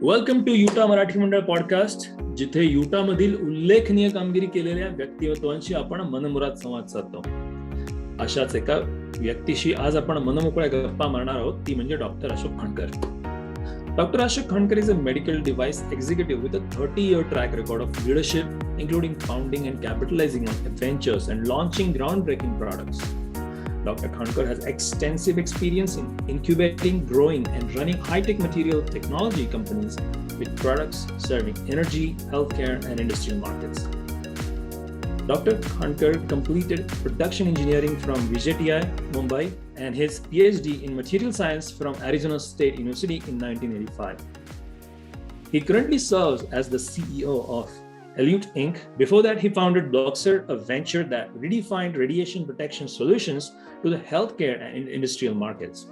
Welcome to युटा Marathi मंडळ podcast, जिथे युटा मधील उल्लेखनीय कामगिरी केलेल्या व्यक्तिमत्वांशी आपण मनमुराद संवाद साधतो. अशाच एका व्यक्तीशी आज आपण मनमोकळ्या गप्पा मारणार आहोत. ती म्हणजे doctor Ashok Khandkar. Dr. Ashok Khondkar is a medical device executive with a 30-year track record of leadership, including founding and capitalizing on ventures and launching groundbreaking products. Dr. Khondkar has extensive experience in incubating, growing, and running high-tech material technology companies with products serving energy, healthcare, and industrial markets. Dr. Khondkar completed production engineering from VJTI, Mumbai, and his PhD in material science from Arizona State University in 1985. He currently serves as the CEO of Elute Inc. Before that, he founded Bloxer, a venture that redefined radiation protection solutions to the healthcare and industrial markets.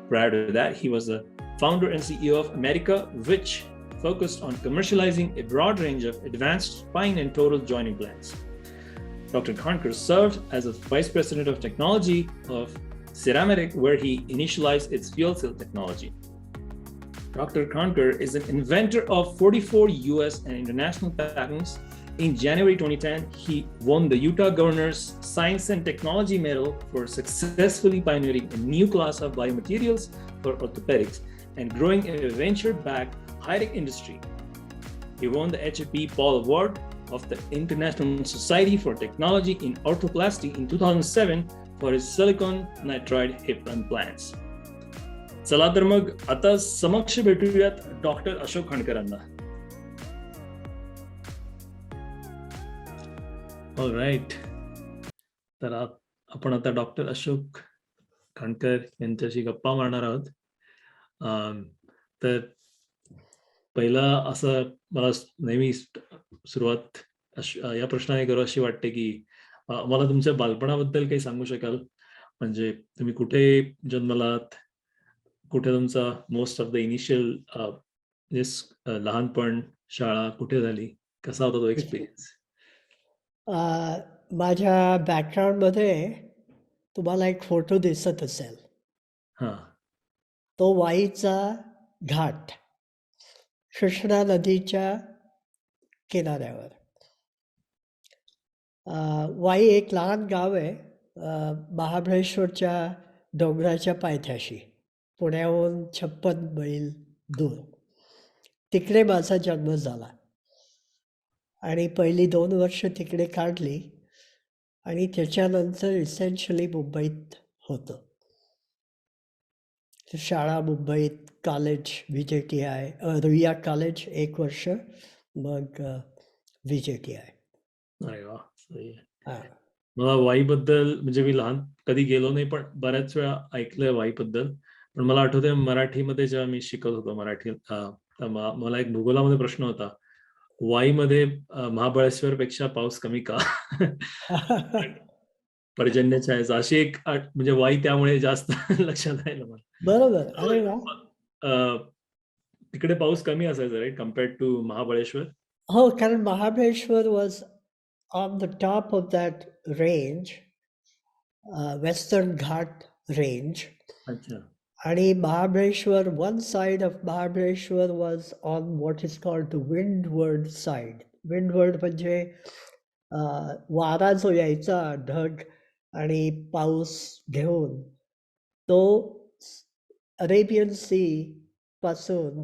Prior to that, he was the founder and CEO of America, which focused on commercializing a broad range of advanced spine and total joint implants. Dr. Khondkar served as a vice president of technology of Ceramedic, where he initialized its fuel cell technology. Dr. Khondkar is an inventor of 44 US and international patents. In January 2010, he won the Utah Governor's Science and Technology Medal for successfully pioneering a new class of biomaterials for orthopedics and growing a venture-backed high-tech industry. He won the H.P. Paul Award of the International Society for Technology in Orthoplasty in 2007 for his silicon nitride hip implants. चला तर मग आता समक्ष भेटूयात doctor Ashok खंडकरांना. All right, तर आपण आता doctor Ashok Khandkar यांच्याशी गप्पा मारणार आहोत. तर पहिला असं मला नेहमी सुरुवात या प्रश्नाने करू अशी वाटते की मला तुमच्या बालपणाबद्दल काही सांगू शकाल? म्हणजे तुम्ही कुठे जन्मलात, कुठे तुमचा मोस्ट ऑफ द इनिशियल लहानपण, शाळा कुठे झाली, कसा होता तो एक्सपिरियन्स? माझ्या बॅकग्राऊंडमध्ये तुम्हाला एक फोटो दिसत असेल. हां, तो वाईचा घाट, कृष्णा नदीच्या किनाऱ्यावर. वाई एक लहान गाव आहे, महाबळेश्वरच्या डोंगराच्या पायथ्याशी, पुण्याहून 56 मैल दूर. तिकडे माझा जन्म झाला आणि पहिली 2 वर्ष तिकडे काढली आणि त्याच्यानंतर इसेन्शियली मुंबईत होतं. शाळा मुंबईत, कॉलेज VJTI, रुईया कॉलेज 1 वर्ष, मग VJTI. अरे वा, सही आहे. हां. मला वाईबद्दल, म्हणजे मी लहान कधी गेलो नाही, पण बऱ्याच वेळा ऐकलंय वाईबद्दल. पण मला आठवतंय मराठीमध्ये जेव्हा मी शिकत होतो मराठी, मला एक भूगोलामध्ये प्रश्न होता, वाईमध्ये महाबळेश्वर पेक्षा पाऊस कमी का? पर्जन्य छायेचा अशी एक म्हणजे वाई त्यामुळे जास्त लक्षात राहिलं मला. बरोबर. अरे वा. तिकडे पाऊस कमी असायचा, राईट, कम्पेअर्ड टू महाबळेश्वर? हो, कारण Mahabaleshwar was on the top of that range, western Ghat range. अच्छा. आणि Mahabaleshwar, one side of Mahabaleshwar was on what is called the windward side. Windward म्हणजे वारा जो यायचा ढग आणि पाऊस घेऊन, तो अरेबियन सी पासून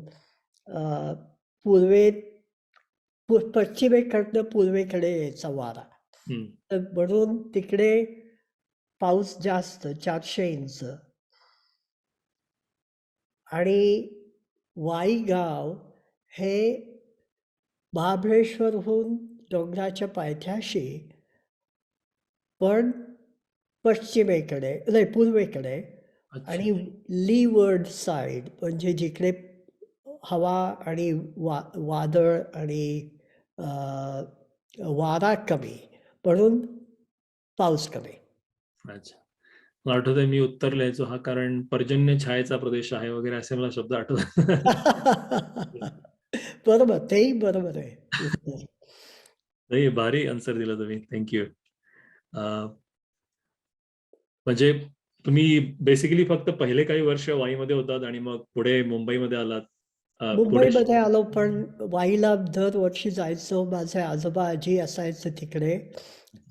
पश्चिमेकडनं पूर्वेकडे यायचा वारा. तर म्हणून तिकडे पाऊस जास्त, 400 इंच. आणि वाई गाव हे महाबळेश्वरहून डोंगराच्या पायथ्याशी, पण पश्चिमेकडे, नाही पूर्वेकडे, आणि लीवर्ड साईड म्हणजे जिकडे हवा आणि वादळ आणि वारा कमी, म्हणून पाऊस कमी. अच्छा. मला आठवतंय मी उत्तर लिहायचो हा कारण पर्जन्य छायेचा प्रदेश आहे वगैरे असे मला शब्द आठवतात. बरोबर, तेही बरोबर आहे. नाही, भारी आन्सर दिला तुम्ही, थँक्यू. म्हणजे तुम्ही बेसिकली फक्त पहिले काही वर्ष वाईमध्ये होतात आणि मग पुढे मुंबईमध्ये आलात. पुढे मुंबईमध्ये आलो, पण वाईला दरवर्षी जायचो. माझे आजोबा आजी असायचे तिकडे.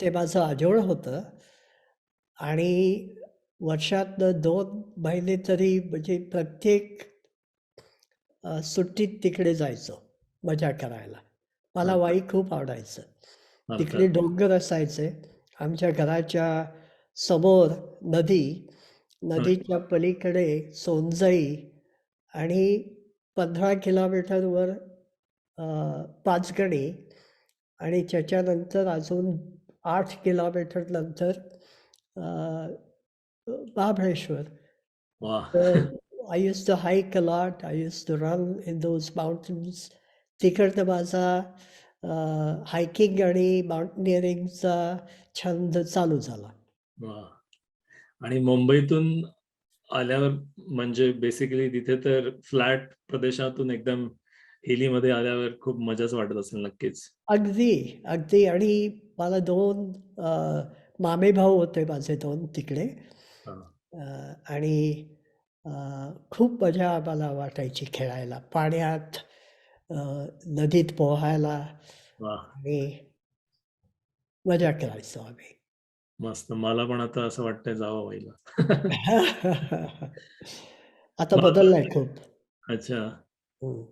ते माझं आजोळ होतं. आणि वर्षातनं 2 महिने तरी म्हणजे प्रत्येक सुट्टीत तिकडे जायचो मजा करायला. मला अर्थात वाई खूप आवडायचं. तिकडे अर्थात डोंगर असायचे. आमच्या घराच्या समोर नदी, हं, नदीच्या पलीकडे सोनजई आणि 15 किलोमीटरवर पाचगणी आणि त्याच्यानंतर अजून 8 किलोमीटर नंतर अ, महाबळेश्वर. वा. I used to hike a lot. I used to run in those mountains. तिकडनं माझा हायकिंग आणि माउंटनिअरिंगचा छंद चालू झाला. वा. आणि मुंबईतून आल्यावर म्हणजे बेसिकली तिथे तर फ्लॅट प्रदेशातून एकदम हिलीमध्ये आल्यावर खूप मजाच वाटत असेल नक्कीच. अगदी, अगदी. आणि मला 2 मामेभाऊ होते माझे 2 तिकडे. हां. अ, आणि अ, खूप मजा आम्हाला वाटायची खेळायला, पाण्यात, अ, नदीत पोहायला वाह! आणि मजा करायचो आम्ही. मस्त. मला पण आता असं वाटतंय जावं वाईला. आता मग बदललाय खूप. अच्छा. हं.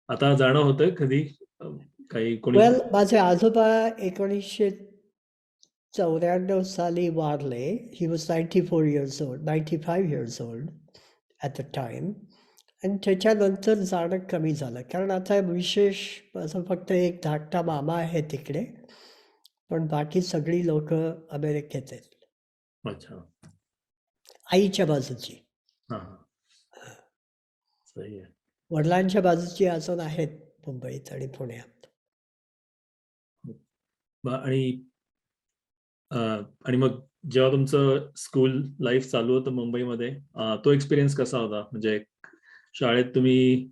आता जाणं होतंय कधी? अ, काही कोणी वेल, माझे आजोबा 1994 साली वारले. He was 94 years old, 95 years old at the time. आणि त्याच्यानंतर जाणं कमी झालं. कारण आता विशेष माझा फक्त एक धाकटा मामा आहे तिकडे. पण बाकी सगळी लोकं अमेरिकेत आहेत. अच्छा. आईच्या बाजूची. हां, हां. सही आहे. वडिलांच्या बाजूची अजून आहेत मुंबईत आणि पुण्यात. आणि अ, आणि मग जेव्हा तुमचं स्कूल लाईफ चालू होतं मुंबईमध्ये, तो एक्सपिरियन्स कसा होता? म्हणजे शाळेत तुम्ही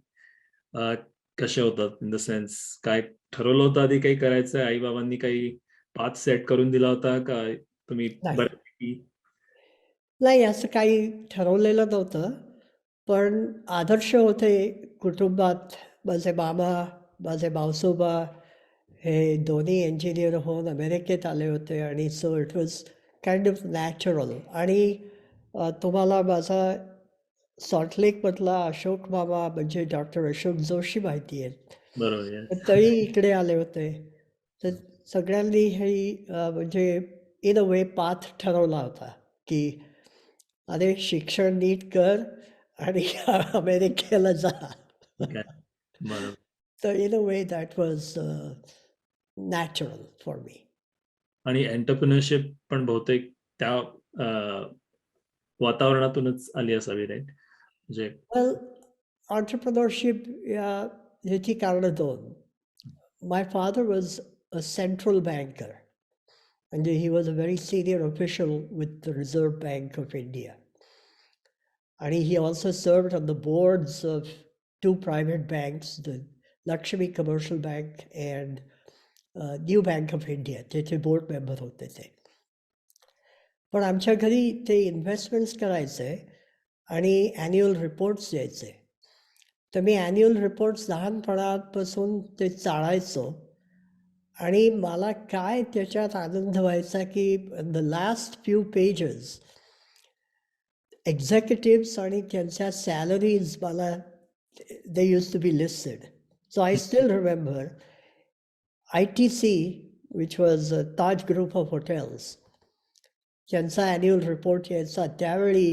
अ, कसे होतात? इन द सेन्स काय ठरवलं होतं आधी काही करायचं? आई-बाबांनी काही पाथ सेट करून दिला होता का तुम्ही नाही. बऱ्यापैकी नाही, असं काही ठरवलेलं नव्हतं. पण आदर्श होते कुटुंबात. माझे मामा, माझे मावसोबा हे दोन्ही इंजिनिअर होऊन अमेरिकेत आले होते आणि so it was kind of natural. आणि तुम्हाला माझा सॉल्ट लेकमधला अशोक मामा म्हणजे डॉक्टर अशोक जोशी माहिती आहेत. बरोबर. तर येस. तेही इकडे आले होते. तर सगळ्यांनी हे म्हणजे इन अ वे पाथ ठरवला होता, की अरे शिक्षण नीट कर आणि अमेरिकेला जा. ठीक आहे. बरोबर. तर in a way that was natural for me. आणि एंटरप्रेन्योरशिप पण बहुतेक त्या अ, वातावरणातूनच आली असावी, राइट? म्हणजे वेल, एंटरप्रेन्योरशिप ह्याची कारणं 2. My father was a central banker. म्हणजे he was a very senior official with the Reserve Bank of India. And he also served on the boards of 2 private banks, the Lakshmi Commercial Bank and New Bank of India. त्याचे board member होते ते. पण आमच्या घरी ते investments करायचे आणि annual reports यायचे. तर मी ॲन्युअल रिपोर्ट्स लहानपणापासून ते चाळायचो. आणि मला काय त्याच्यात आनंद व्हायचा, की द लास्ट फ्यू पेजेस एक्झिक्युटिव्हज आणि त्यांच्या सॅलरीज मला they used to be listed. So I still remember ITC, which was a Taj Group of Hotels. त्यांचा ॲन्युअल रिपोर्ट यायचा त्यावेळी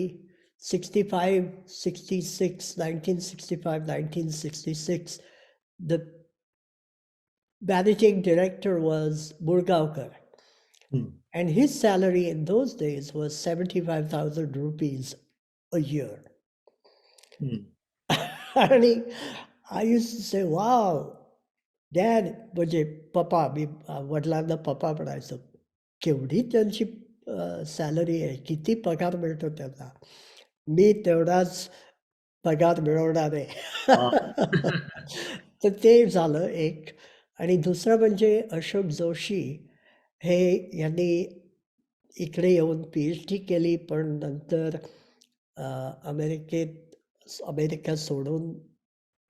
65, 66, 1965, 1966. The managing director was Burgaonkar. Hmm, And his salary in those days was 75,000 rupees a year. हं. आणि I used to say, wow, dad, म्हणजे पप्पा, मी वडिलांना पप्पा म्हणायचो. केवढी त्यांची salary आहे, किती पगार मिळतो त्यांना. मी तेवढाच पगार मिळवणार आहे. हां. तर ते झालं एक. आणि दुसरं म्हणजे अशोक जोशी हे यांनी इकडे येऊन PhD केली, पण नंतर अमेरिका सोडून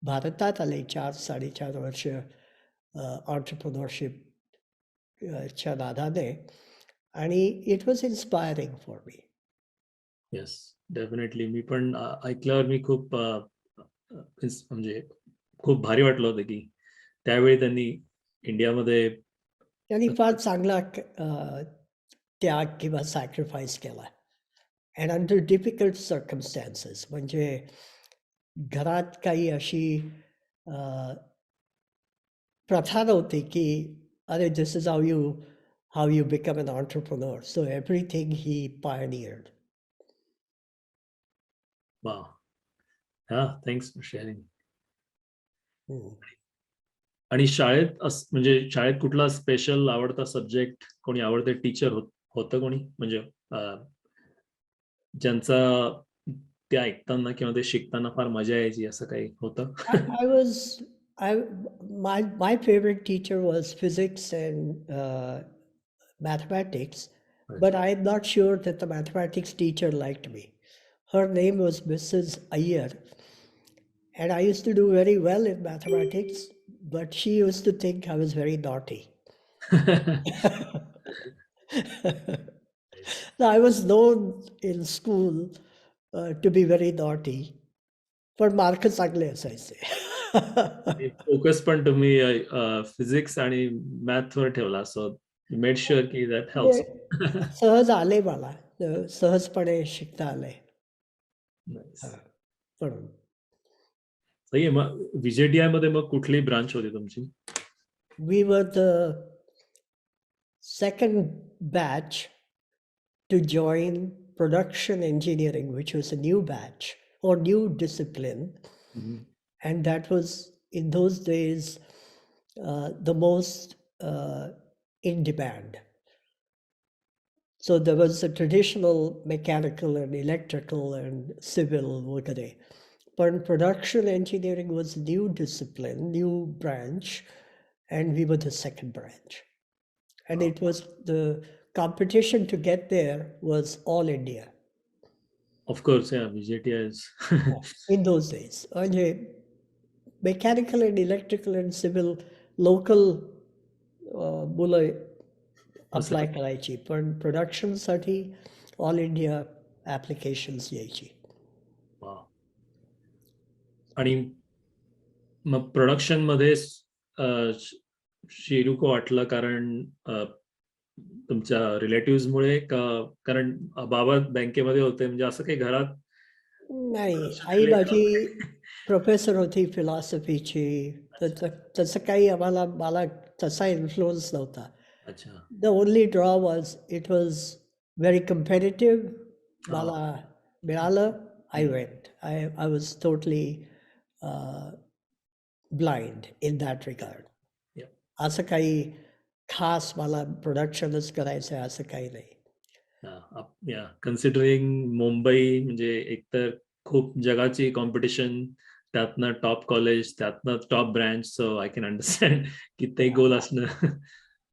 भारतात आले 4-4.5 वर्ष एंटरप्रेन्योरशिप च्या नादाने, आणि it was inspiring for me. Yes, definitely. मी पण ऐकल्यावर मी खूप म्हणजे खूप भारी वाटलं होतं की त्यावेळी त्यांनी इंडियामध्ये त्यांनी फार चांगला त्याग किंवा सॅक्रिफाईस केला, अँड अंडर डिफिकल्ट सर्कमस्टॅन्सेस. म्हणजे घरात काही अशी प्रथा नव्हती की अरे this is how you become an entrepreneur. So everything he pioneered. Wow, हा, थँक्स फॉर शेअरिंग. आणि शाळेत म्हणजे शाळेत कुठला स्पेशल आवडता सब्जेक्ट, कोणी आवडते टीचर होतं कोणी, म्हणजे ज्यांचा ते ऐकताना किंवा ते शिकताना फार मजा यायची, असं काही होतं? My favorite teacher was physics and mathematics, but I'm not sure that the mathematics teacher liked me. Her name was Mrs. Iyer, and I used to do very well in mathematics, but she used to think I was very naughty. Now, I was known in school to be very naughty, पण mark चांगले असायचे. Focus पण तुम्ही physics आणि math वर ठेवला, so made sure की that helps. सहज आले मला, सहजपणे शिकता आले. म्हणून सही आहे. मग VJTI मध्ये मग कुठली ब्रांच होती तुमची? we were the second batch to join production engineering, which was a new batch or new discipline. And that was, in those days, the most in demand. So there was a traditional mechanical and electrical and civil वगैरे. But production engineering was a new discipline, new branch, and we were the second branch. And it was the competition to get there was all India. Of course, yeah, VJTI is In those days. म्हणजे mechanical and electrical and civil local मुलं apply करायची, पण प्रोडक्शनसाठी all India applications यायची. आणि मग production मध्ये शिरूको वाटलं कारण तुमच्या रिलेटिव्ह मुळे का, कारण बाबा बँकेमध्ये होते, म्हणजे असं काही घरात? नाही, आई माझी प्रोफेसर होती फिलॉसॉफीची, तसं काही मला तसा इन्फ्लुअन्स नव्हता. अच्छा. The only draw was it was very competitive. मला मिळालं, I went. I was totally blind in that regard. असं काही खास मला प्रोडक्शनच करायचं आहे असं काही नाही. कन्सिडरिंग मुंबई म्हणजे एकतर खूप जगाची कॉम्पिटिशन, त्यातनं टॉप कॉलेज, त्यातनं top branch, so I can understand की ते गोल असणं.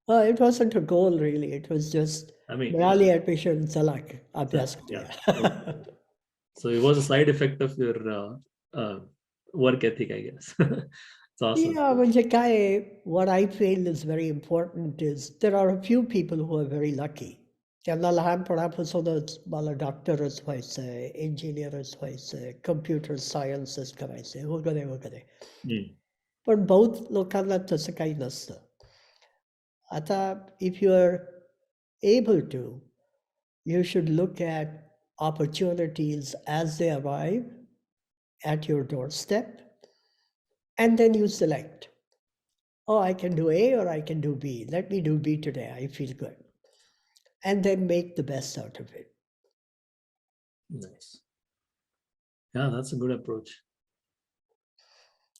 It wasn't a goal really. It was just मिळाली ऍडमिशन, चला अभ्यास करूया. So it was a side effect of your work ethic, I guess. Yeah, म्हणजे काय, what I feel is very important is there are a few people who are very lucky. त्यांना लहानपणापासूनच मला डॉक्टरच व्हायचं आहे, इंजिनियरच व्हायचं आहे, कम्प्युटर सायन्सच करायचं आहे, वगैरे वगैरे. पण बहुत लोकांना तसं काही नसतं. आता if you are able to, you should look at opportunities as they arrive at your doorstep, and then you select. Oh, I can do A or I can do B. Let me do B today. I feel good. And then make the best out of it. Nice. Yeah, that's a good approach.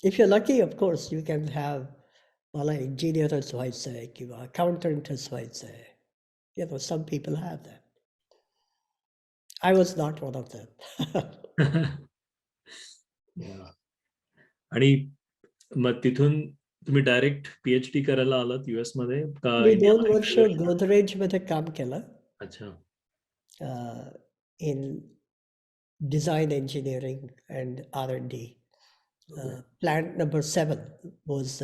If you're lucky, of course, you can have मला engineerच व्हायचं आहे किंवा accountantच व्हायचं आहे. You know, some people have that. I was not one of them. Yeah. आणि मग तिथून तुम्ही direct PhD करायला आलात US मध्ये का? मी 2 वर्ष गोदरेज मध्ये काम केलं. अच्छा. in design engineering and R&D. Plant number 7 was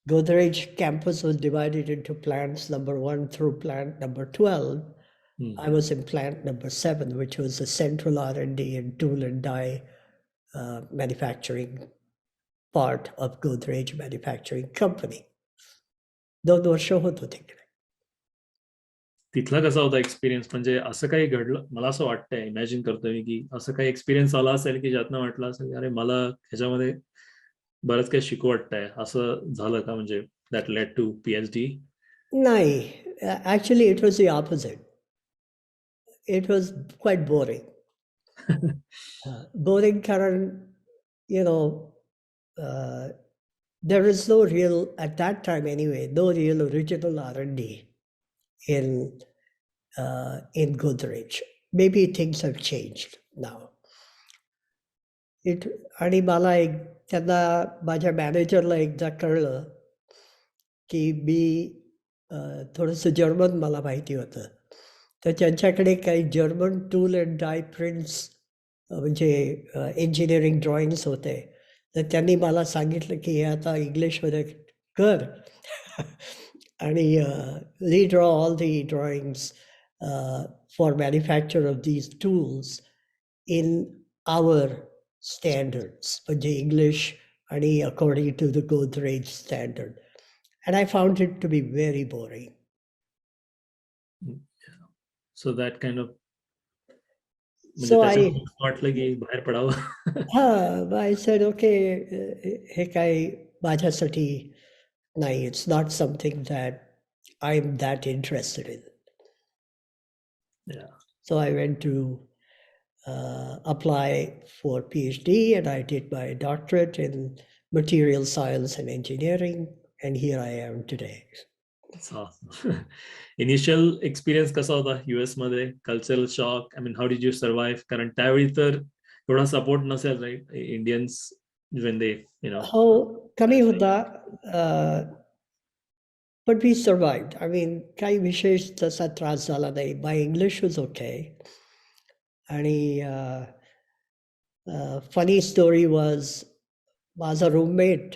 Godrej campus was divided into plants number 1 through plant number 12. I was in plant number 7, which was the central R&D and tool and die manufacturing part of Godrej Manufacturing Company. 2 वर्ष होतो तिकडे. तिथला कसा होता experience? म्हणजे असं काही घडलं, मला असं वाटतंय, इमॅजिन करतोय मी, की असं काही एक्सपिरियन्स आला असेल की ज्यातनं वाटलं असेल अरे मला ह्याच्यामध्ये बरंच काही शिकू वाटतंय, असं झालं का? म्हणजे दॅट लेड टू PhD? नाही, actually it was the opposite. It was quite boring. Boring कारण, you know, there is no real, at that time anyway, no real original R&D in Godrej. Maybe things have changed now. आणि मला त्यांना माझ्या मॅनेजरला एकदा कळलं की मी थोडंसं जर्मन मला माहिती होतं, तर त्यांच्याकडे काही German tool and die prints म्हणजे इंजिनिअरिंग ड्रॉइंग्स होते. तर त्यांनी मला सांगितलं की हे आता इंग्लिशमध्ये कर आणि redraw all the drawings for manufacture of these tools in our standards, म्हणजे English आणि according to the Godrej standard. And I found it to be very boring. So that kind of, म्हणजे So त्याच्यात वाटलं की बाहेर पडावं. I said, okay, हे काय माझ्यासाठी नाही, it's not something that I'm that interested in. Yeah. So I went to apply for PhD, and I did my doctorate in material science and engineering, and here I am today. Initial experience कसा होता US मध्ये? Cultural shock, I mean how did you survive? कारण त्यावेळी तर एवढा support नसेल, right? Indians when they, you know. हो, कमी होता, but we survived. I mean, काही विशेष तसा त्रास झाला नाही. My English was okay. आणि funny story was, माझा रूममेट,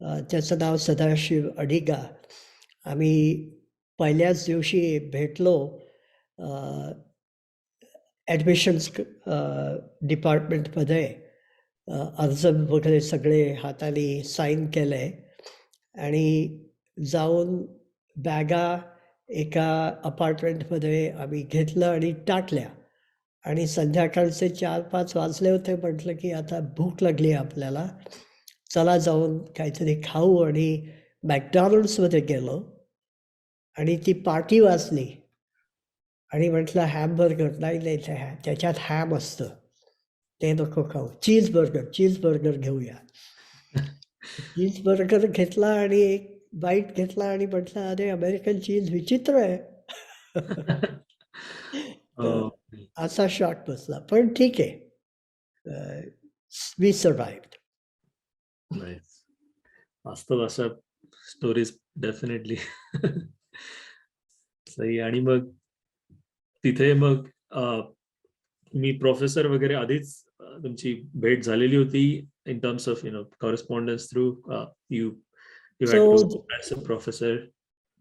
त्याचं नाव सदाशिव अडिगा, आम्ही पहिल्याच दिवशी भेटलो ॲडमिशन्स डिपार्टमेंटमध्ये, अर्ज वगैरे सगळे हाताने साईन केले आणि जाऊन बॅगा एका अपार्टमेंटमध्ये आम्ही घेतलं आणि टाकल्या. आणि संध्याकाळचे 4-5 वाजले होते. म्हटलं की आता भूक लागली आपल्याला, चला जाऊन काहीतरी खाऊ. आणि मॅकडॉनल्ड्समध्ये गेलो आणि ती पाटी वाचली आणि म्हटलं हॅमबर्गर. नाही, त्याच्यात हॅम असतं, ते नको खाऊ, चीज बर्गर घेऊया. चीज बर्गर घेतला आणि एक बाईट घेतला आणि म्हटलं अरे अमेरिकन चीज विचित्र आहे. असा शॉक बसला, पण ठीक आहे, वी सर्वाइव्ड. नाईस. असतात अशा स्टोरीज डेफिनेटली. सही. आणि मग तिथे मग मी प्रोफेसर वगैरे आधीच तुमची भेट झालेली होती in terms of, you know, correspondence through you had to as a professor?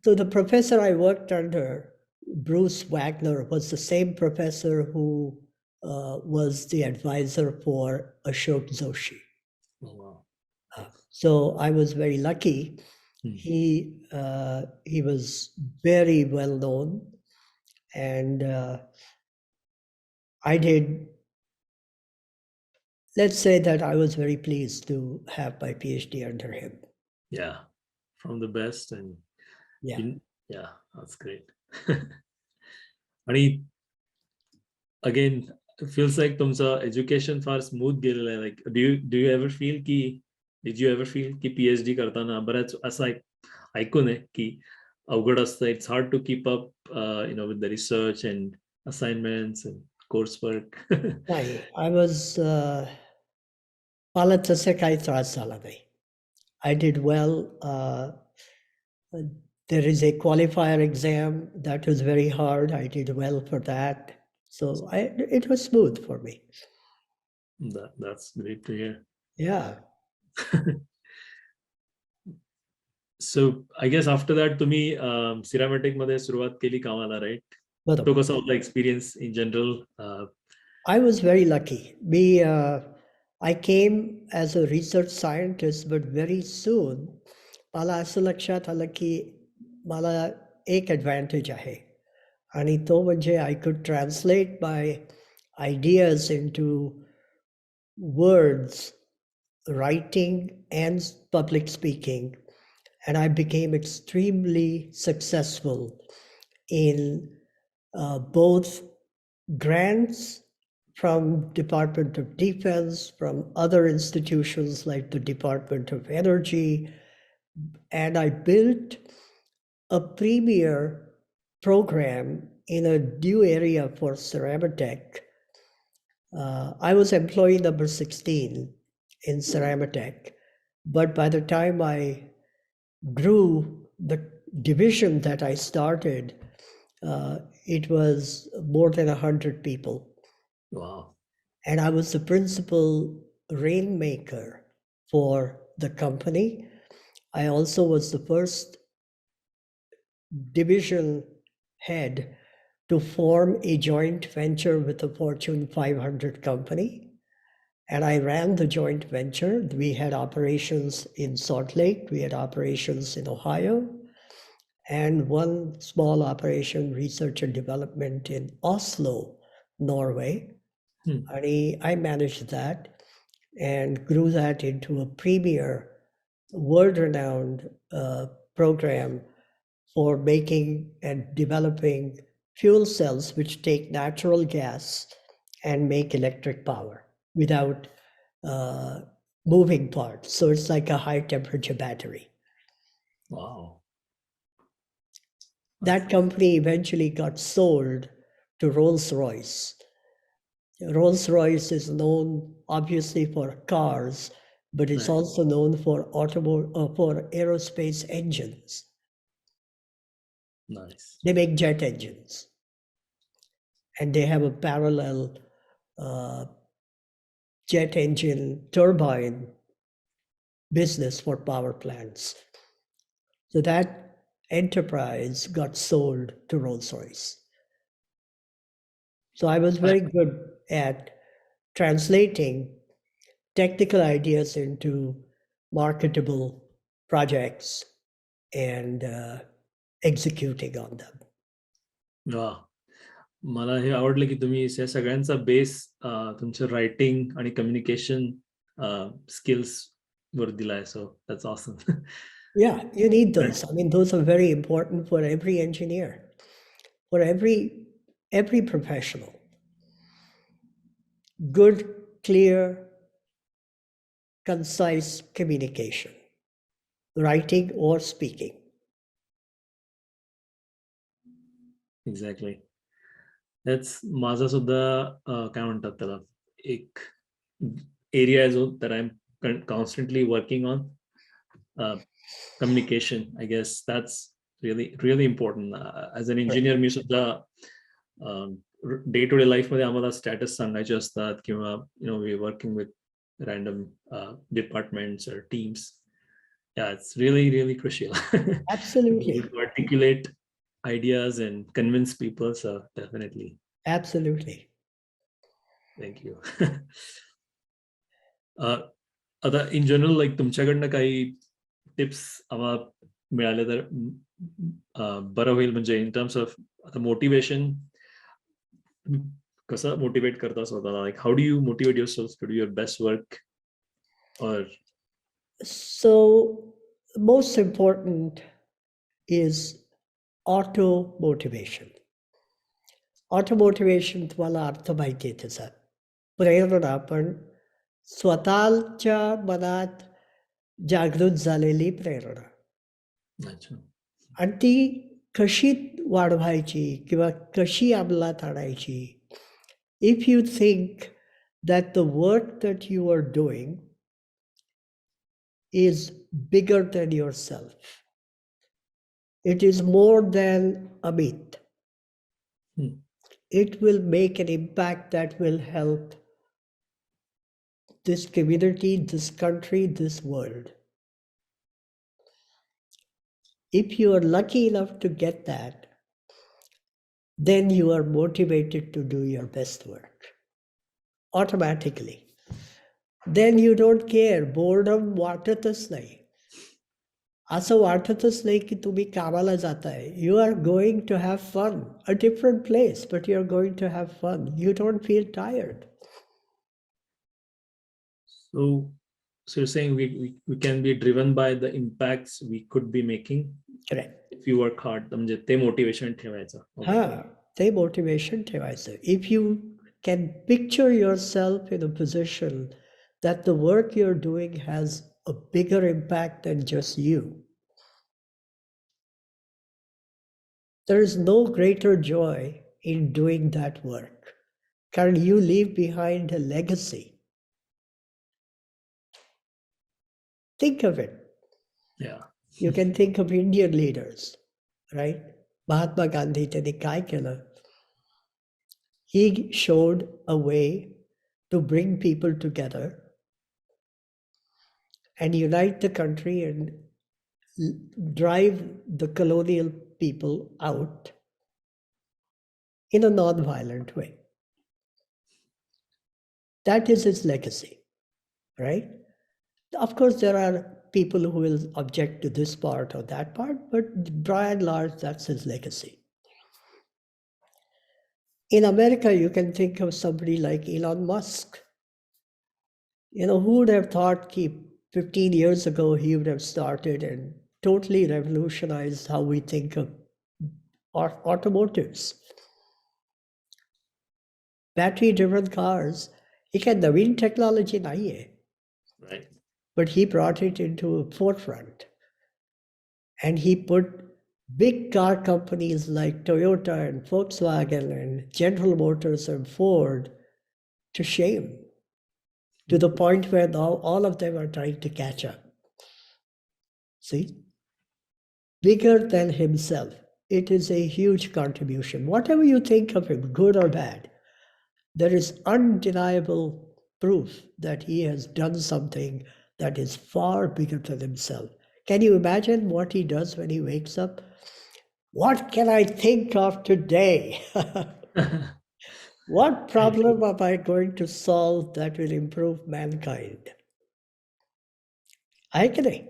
So the professor I worked under, Bruce Wagner, was the same professor who was the advisor for Ashok Joshi. Oh, wow. So I was very lucky. He was very well known, and I did, let's say that I was very pleased to have my PhD under him. Yeah, from the best. And yeah, that's great. आणि again feels like तुमचं education फार smooth गेलेलं आहे. Like do you ever feel की, did you ever feel की PhD करताना बऱ्याच असं ऐकून आहे की अवघड असतं, it's hard to keep up you know with the research and assignments and course work? नाही, आय वॉज, मला तसं काही त्रास झाला नाही. I did well. There is a qualifier exam that was very hard. I did well for that. So it was smooth for me. That's great to hear. Yeah. So I guess after that तुम्ही सिरामॅटिक मध्ये सुरुवात केली कामाला, right? तो बरोबर. कसा होता experience in general? I was very lucky. I came as a research scientist, but very soon मला असं लक्षात आलं की मला एक ॲडव्हान्टेज आहे आणि तो म्हणजे I could translate my ideas into words, writing, and public speaking. And I became extremely successful in both grants from Department of Defense, from other institutions like the Department of Energy. And I built a premier program in a new area for Ceramatech. I was employee number 16 in Ceramatech, but by the time I grew the division that I started, it was more than 100 people. Wow. And I was the principal rainmaker for the company. I also was the first division head to form a joint venture with a Fortune 500 company. And I ran the joint venture. We had operations in Salt Lake, we had operations in Ohio, and one small operation, research and development, in Oslo, Norway. And I managed that and grew that into a premier, world-renowned program for making and developing fuel cells which take natural gas and make electric power without moving parts. So it's like a high temperature battery. Wow. That company eventually got sold to Rolls-Royce. Rolls-Royce is known obviously for cars, but it's also known for for aerospace engines. Nice. They make jet engines. And they have a parallel jet engine turbine business for power plants. So that enterprise got sold to Rolls-Royce. So I was very good at translating technical ideas into marketable projects and executing on them. वा, मला हे आवडलं की तुम्ही या सगळ्यांचा base तुमच्या writing आणि communication skills वर दिलाय. So that's awesome. Yeah, you need those. I mean, those are very important for every engineer, for every professional. Good, clear, concise communication, writing or speaking. Exactly. That's माझा सुद्धा काय म्हणतात त्याला एक area आहे जो that I am constantly working on. Communication, I guess that's really important. As an engineer, मी सुद्धा डे टू डे लाईफ मध्ये आम्हाला स्टॅटस सांगायचे असतात किंवा we working with random departments or teams. Yeah, it's really crucial. Absolutely. To articulate ideas and convince people, so definitely. Absolutely. Thank you. आता in general like तुमच्याकडनं काही tips आम्हाला मिळाले तर बरं होईल. म्हणजे इन टर्म्स ऑफ आता मोटिवेशन, कसं मोटिवेट करता स्वतःला? Like how do you motivate yourself to do your best work? Or so most important is auto motivation. Auto motivation तुम्हाला अर्थ माहिती आहे त्याचा. प्रेरणा पण स्वतःच्या मनात जागृत झालेली प्रेरणा. आणि ती कशी वाढवायची किंवा कशी अंमलात आणायची? If you think that the work that you are doing is bigger than yourself, It is more than a myth. Hmm. It will make an impact that will help this community, this country, this world. If you are lucky enough to get that, then you are motivated to do your best work automatically. Then you don't care. Boredom वाटतच नाही. असं वाटतच नाही की तुम्ही कामाला जाताय. You are going to have fun. A different place, but you're going to have fun. You don't feel tired. So you're saying we can be driven by the impacts we could be making Correct. if you work hard. म्हणजे ते motivation ठेवायचं. हा, ते motivation ठेवायचं. If you can picture yourself in a position that the work you're doing has a bigger impact than just you, there is no greater joy in doing that work. कारण you leave behind a legacy. Think of it. Yeah. You can think of Indian leaders, right? Mahatma Gandhi, त्यांनी काय केलं? He showed a way to bring people together and unite the country and drive the colonial people out in a non-violent way. That is his legacy, right? Of course, there are people who will object to this part or that part, but by and large, that's his legacy. In America, you can think of somebody like Elon Musk. Who would have thought 15 years ago he would have started and totally revolutionized how we think of automotives. Battery-driven cars, he had Naveen technology nahi hai. Right. But he brought it into a forefront. And he put big car companies like Toyota and Volkswagen and General Motors and Ford to shame, to the point where now all of them are trying to catch up. See? Bigger than himself. It is a huge contribution. Whatever you think of him, good or bad, there is undeniable proof that he has done something that is far bigger than himself. Can you imagine what he does when he wakes up? What can I think of today? What problem am I going to solve that will improve mankind? I agree.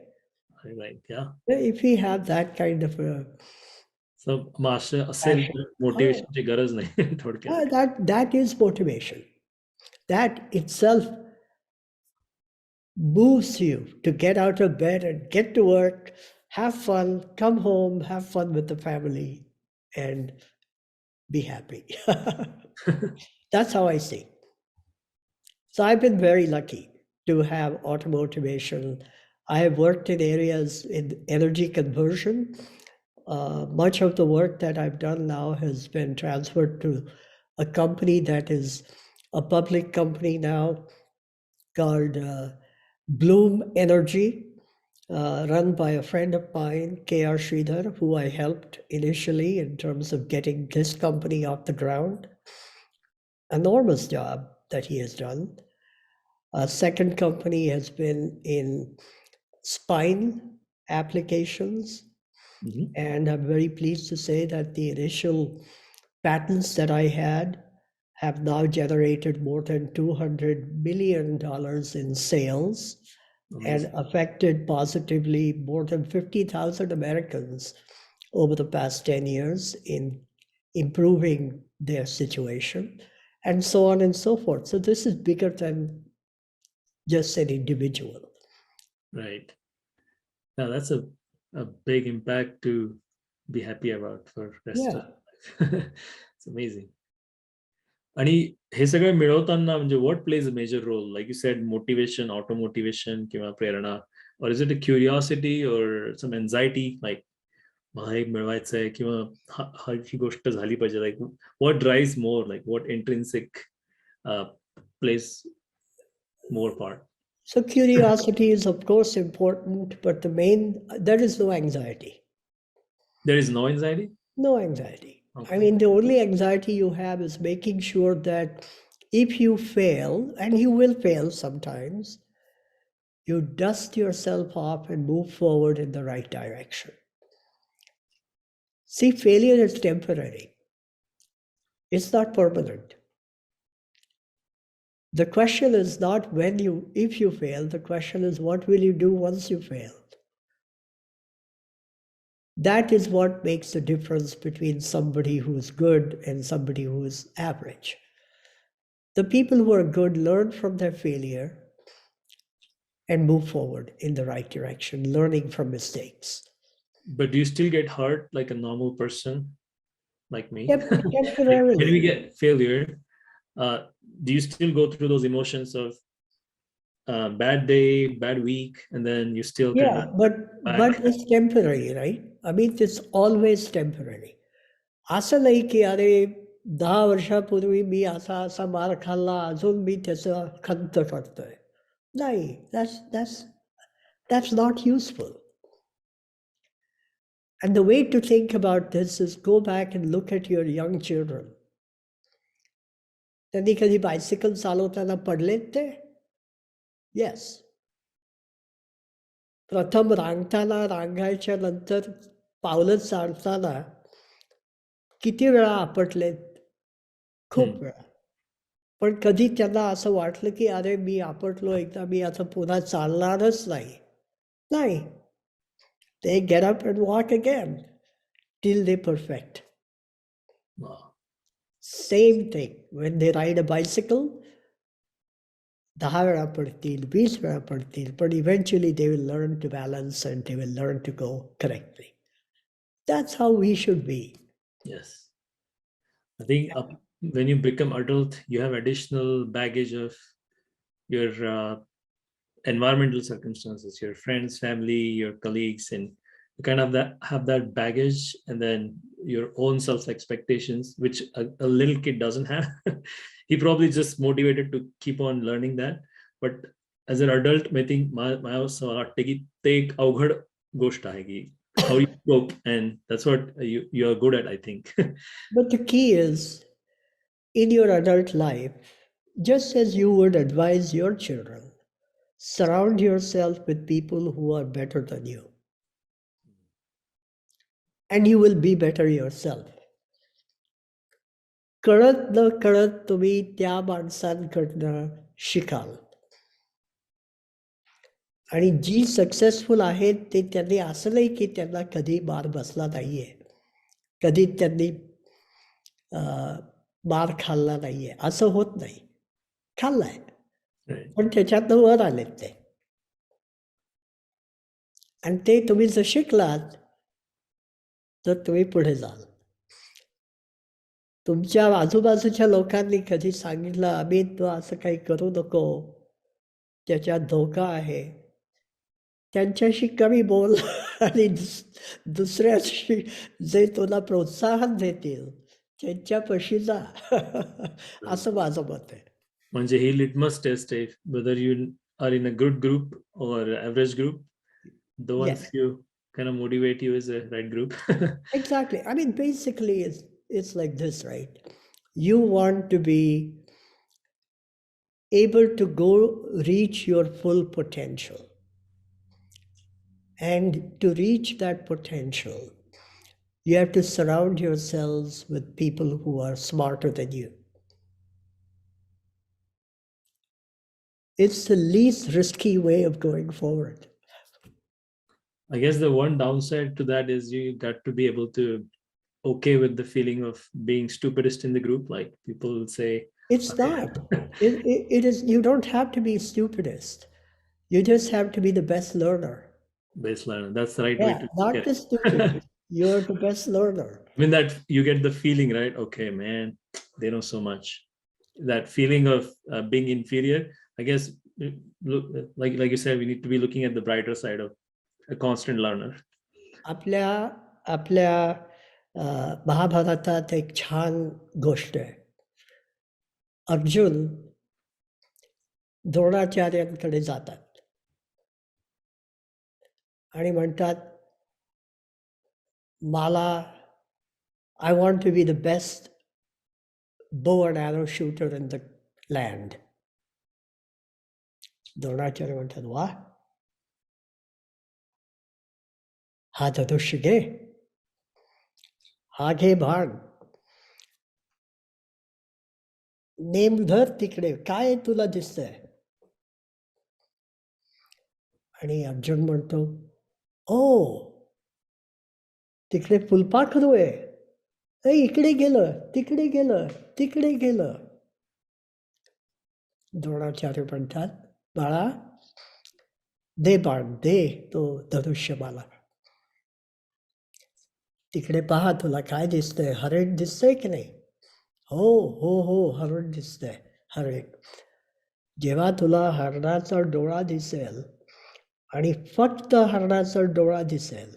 Right. Yeah. If we have that kind of a So master असेल मोटिवेशनची गरज नाही थोडक्यात. that is motivation. That itself moves you to get out of bed and get to work, have fun, come home, have fun with the family, and be happy. That's how I see. So I've been very lucky to have automotivation. I have worked in areas in energy conversion. Much of the work that I've done now has been transferred to a company that is a public company now called Bloom Energy, run by a friend of mine, K.R. Sridhar, who I helped initially in terms of getting this company off the ground. Enormous job that he has done. A second company has been in spine applications. And I'm very pleased to say that the initial patents that I had have now generated more than $200 million in sales. Amazing. And affected positively more than 50,000 Americans over the past 10 years in improving their situation, and so on and so forth. So this is bigger than just an individual. Right. Now that's a big impact to be happy about for rest of life. It's amazing. आणि हे सगळं मिळवताना म्हणजे what plays a major role? Like you said, motivation, auto motivation किंवा प्रेरणा, or is it a curiosity or some anxiety, like मला हे मिळवायचंय किंवा ही गोष्ट झाली पाहिजे, like what drives more, like what intrinsic plays more part? So curiosity is of course important, but there is no anxiety. There is no anxiety? No anxiety. I Okay. mean, the only anxiety you have is making sure that if you fail, and you will fail sometimes, you dust yourself off and move forward in the right direction. See, failure is temporary. It's not permanent. The question is not if you fail, the question is what will you do once you fail? That is what makes the difference between somebody who is good and somebody who is average. The people who are good learn from their failure and move forward in the right direction, learning from mistakes. But do you still get hurt like a normal person like me? When we Temporarily. get failure, do you still go through those emotions of bad day, bad week, and then you still kind Yeah, of but back? it's temporary, right? I mean, it's always temporary. असं नाही की अरे 10 वर्षापूर्वी मी असा असा मार खाल्ला अजून मी त्याचं खंत करतोय. नाही, that's not useful. And the way to think about this is go back and look at your young children. त्यांनी कधी बायसिकल चालवताना पडलेत ते? येस. प्रथम रांगायच्या नंतर पावलं चालताना किती वेळा आपटलेत? खूप वेळा. पण कधी त्यांना असं वाटलं की अरे मी आपटलो एकदा, मी आता पुन्हा चालणारच नाही. नाही. They get up and walk again till they perfect. Wow. Same thing. When they ride a bicycle, 10 वेळा पडतील, 20 वेळा पडतील, but eventually they will learn to balance and they will learn to go correctly. That's how we should be. Yes. I think when you become adult, you have additional baggage of your environmental circumstances, your friends, family, your colleagues, and you kind of have that baggage, and then your own self expectations, which a little kid doesn't have. He probably just motivated to keep on learning that. But as an adult, I think my असं वाटतं की ते एक अवघड गोष्ट आहे की how you cope, and that's what you are good at, I think. But the key is, in your adult life, just as you would advise your children, surround yourself with people who are better than you. And you will be better yourself. कळत न कळत तुम्ही त्या माणसांकडनं शिकाल. आणि जी successful आहेत ते त्यांनी असं नाही की त्यांना कधी मार बसला नाहीये, कधी त्यांनी मार खाल्ला नाहीये, असं होत नाही. खाल्लाय, पण त्याच्यातनं वर आलेत ते. आणि ते तुम्ही जर शिकलात तर तुम्ही पुढे जाल. तुमच्या आजूबाजूच्या लोकांनी कधी सांगितलं अमित तू असं काही करू नको, त्याच्यात धोका आहे, त्यांच्याशी कमी बोल आणि दुसऱ्याशी जे तुला प्रोत्साहन देतील त्यांच्यापाशी जा. असं माझं मत आहे. म्हणजे ही लिटमस टेस्ट आहे, whether you are in a good group or average group, the ones Yes. you kind of motivate you is a right group. Exactly. I mean, basically, it's like this, right? You want to be able to go reach your full potential. And to reach that potential, you have to surround yourselves with people who are smarter than you. It's the least risky way of going forward. I guess the one downside to that is you got to be able to okay with the feeling of being stupidest in the group. Like people will say, It's not. It is. You don't have to be stupidest. You just have to be the best learner. best learner. That's the right way Yeah, to not get the it. stupidest. You're the best learner. I mean that you get the feeling, right? Okay, man, they know so much. That feeling of being inferior. I guess, look, like you said, we need to be looking at the brighter side of a constant learner. आपल्या आपल्या महाभारतात एक छान गोष्ट आहे. अर्जुन द्रोणाचार्यांकडे जातात आणि म्हणतात Mala, I want to be the best bow and arrow shooter in the land. Dronacharya म्हणतात वा हा धनुष्य घे हा घे बाण नेम धर तिकडे काय तुला दिसतंय आणि अर्जुन म्हणतो ओ तिकडे फुलपाखरू आहे इकडे गेलं तिकडे गेलं तिकडे गेलं द्रोणाचार्य म्हणतात बाळा दे बाण दे तो धनुष्य मला तिकडे पहा तुला काय दिसतंय हरिण दिसतंय की नाही हो हो हो हरिण दिसतंय हरिण जेव्हा तुला हरणाचा डोळा दिसेल आणि फक्त हरणाचा डोळा दिसेल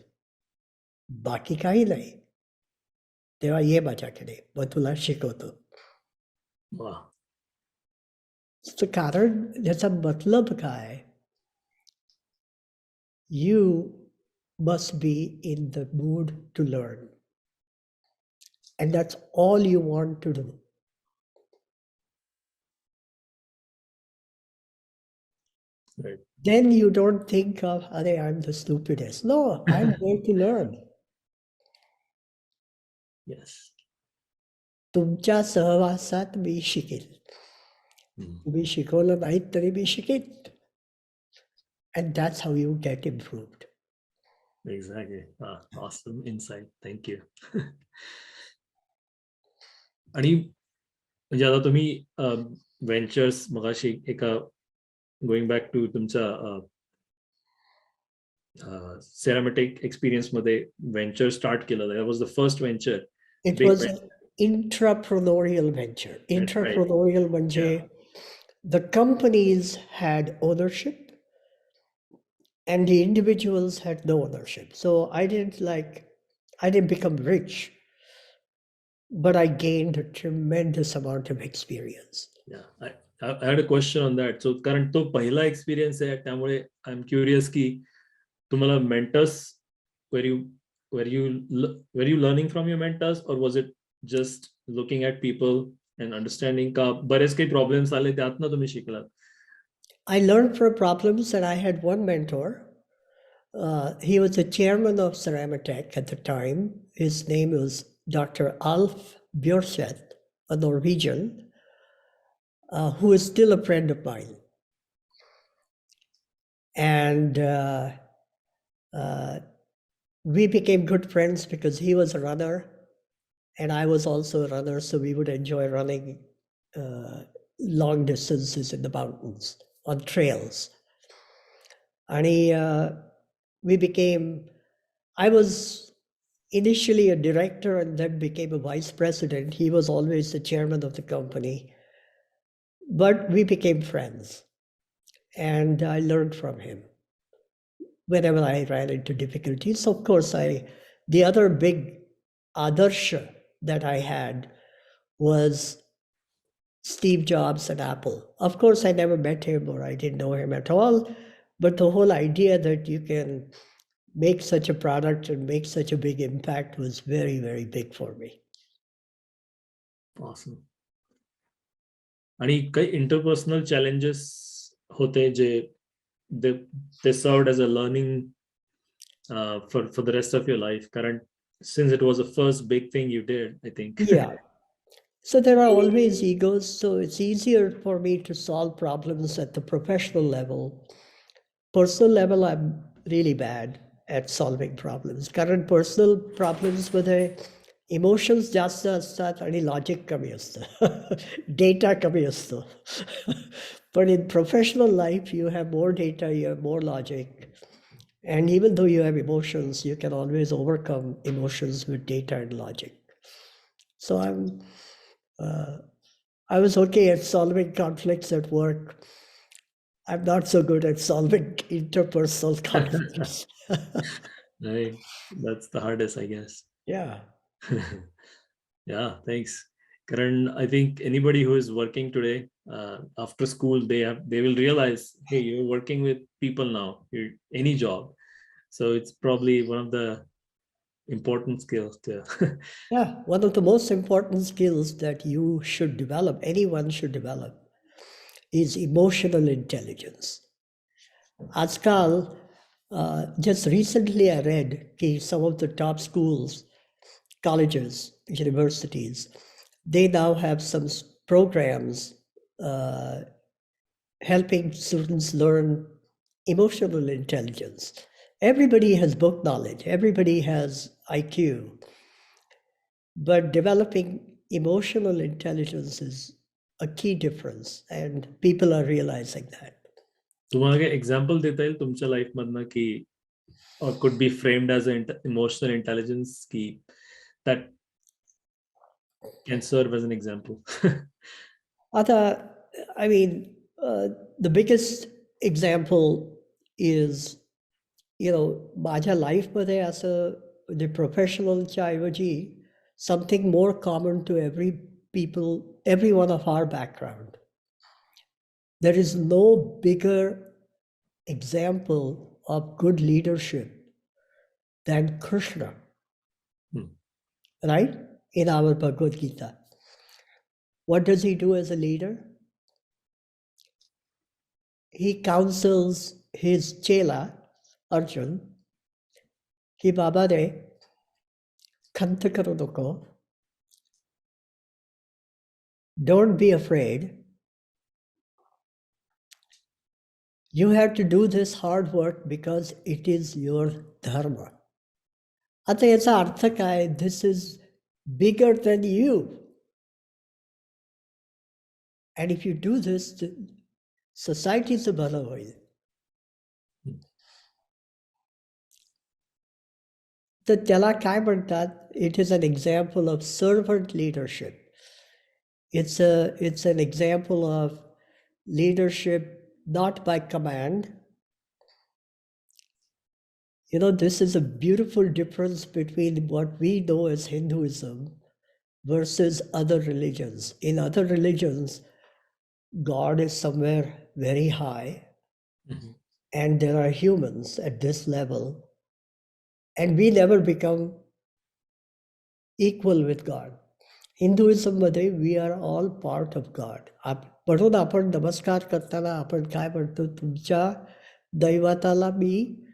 बाकी काही नाही तेव्हा ये माझ्याकडे मग तुला शिकवतो कारण याचा मतलब काय you must be in the mood to learn. And that's all you want to do. Right. Then you don't think of, I'm the stupidest. No, I'm there to learn. Yes. तुमच्या सहवासात मी शिकेल. तुम्ही शिकवलं नाही तरी मी शिकेन. And that's how you get improved. Exactly. Awesome insight. Thank you. आणि म्हणजे आता तुम्ही व्हेंचर्स मगाशी एका गोइंग बॅक टू तुमचा सेरामेटिक एक्सपिरियन्स मध्ये व्हेंचर स्टार्ट केलं that was the first venture It was an intrapreneurial venture. Intrapreneurial म्हणजे the companies had ownership and the individuals had no ownership. So I didn't become rich, but I gained a tremendous amount of experience. Yeah, I had a question on that. So कारण तो पहिला experience आहे त्यामुळे I am curious की तुम्हाला mentors were you learning from your mentors or was it just looking at people and understanding का बरेच काही प्रॉब्लेम्स आले त्यातनं तुम्ही शिकलात? I learned from problems and I had one mentor. He was the chairman of Ceramatech at the time. His name was Dr. Alf Bjørseth, a Norwegian, who is still a friend of mine. And we became good friends because he was a runner and I was also a runner, so we would enjoy running long distances in the mountains on trails. And I was initially a director and then became a vice president. He was always the chairman of the company. But we became friends. And I learned from him whenever I ran into difficulties. Of course, the other big adarsha that I had was Steve Jobs and Apple. Of course, I never met him or I didn't know him at all. But the whole idea that you can make such a product and make such a big impact was very, very big for me. Awesome. आणि काही interpersonal challenges होते जे they served as a learning for the rest of your life, current, since it was the first big thing you did, I think. Yeah. So there are always egos. So it's easier for me to solve problems at the professional level. Personal level, I'm really bad at solving problems. Current personal problems मध्ये emotions जास्त असतात आणि logic कमी असतं. Data कमी असतो. But in professional life, you have more data, you have more logic. And even though you have emotions, you can always overcome emotions with data and logic. So I was okay at solving conflicts at work. I'm not so good at solving interpersonal conflicts. Right. That's the hardest, I guess. Yeah. Yeah, thanks. Karan, I think anybody who is working today, after school, they will realize, hey, you're working with people now, any job. So it's probably one of the important skills there. Yeah, one of the most important skills that you should develop, anyone should develop, is emotional intelligence. આજકાલ, just recently I read that some of the top schools, colleges, universities, they now have some programs helping students learn emotional intelligence. Everybody has book knowledge, everybody has IQ, but developing emotional intelligence is a key difference, and people are realizing that. तुम्हाला काही example देता येईल तुमच्या life मधनं की could be framed as an emotional intelligence की that can serve as an example? I mean, the biggest example is, माझ्या लाईफमध्ये असं म्हणजे प्रोफेशनलच्या ऐवजी something more common to every one of our background. There is no bigger example of good leadership than Krishna, right? In our Bhagavad Gita. What does he do as a leader? He counsels his chela, Arjun, ki Baba re, khanta karo doko. Don't be afraid. You have to do this hard work because it is your dharma. आता याचा अर्थ काय? This is bigger than you. And if you do this, societyचं भलं होईल. तर त्याला काय म्हणतात? It is an example of servant leadership. It's an example of leadership not by command. This is a beautiful difference between what we know as Hinduism versus other religions. In other religions, God is somewhere very high, and there are humans at this level, and we never become equal with God. Hinduism मध्ये we are all part of God. म्हणून आपण नमस्कार करताना आपण काय म्हणतो? तुमच्या दैवताला मी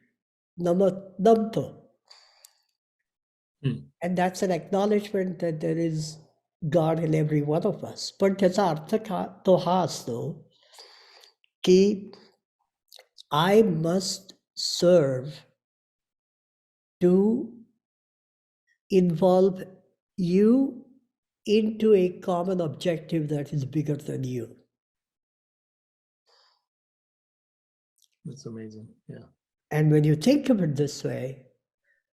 नमतो. And that's an acknowledgement that there is God in every one of us. पण त्याचा अर्थ तो हा असतो की I must serve to involve you into a common objective that is bigger than you. That's amazing. Yeah. And when you think of it this way,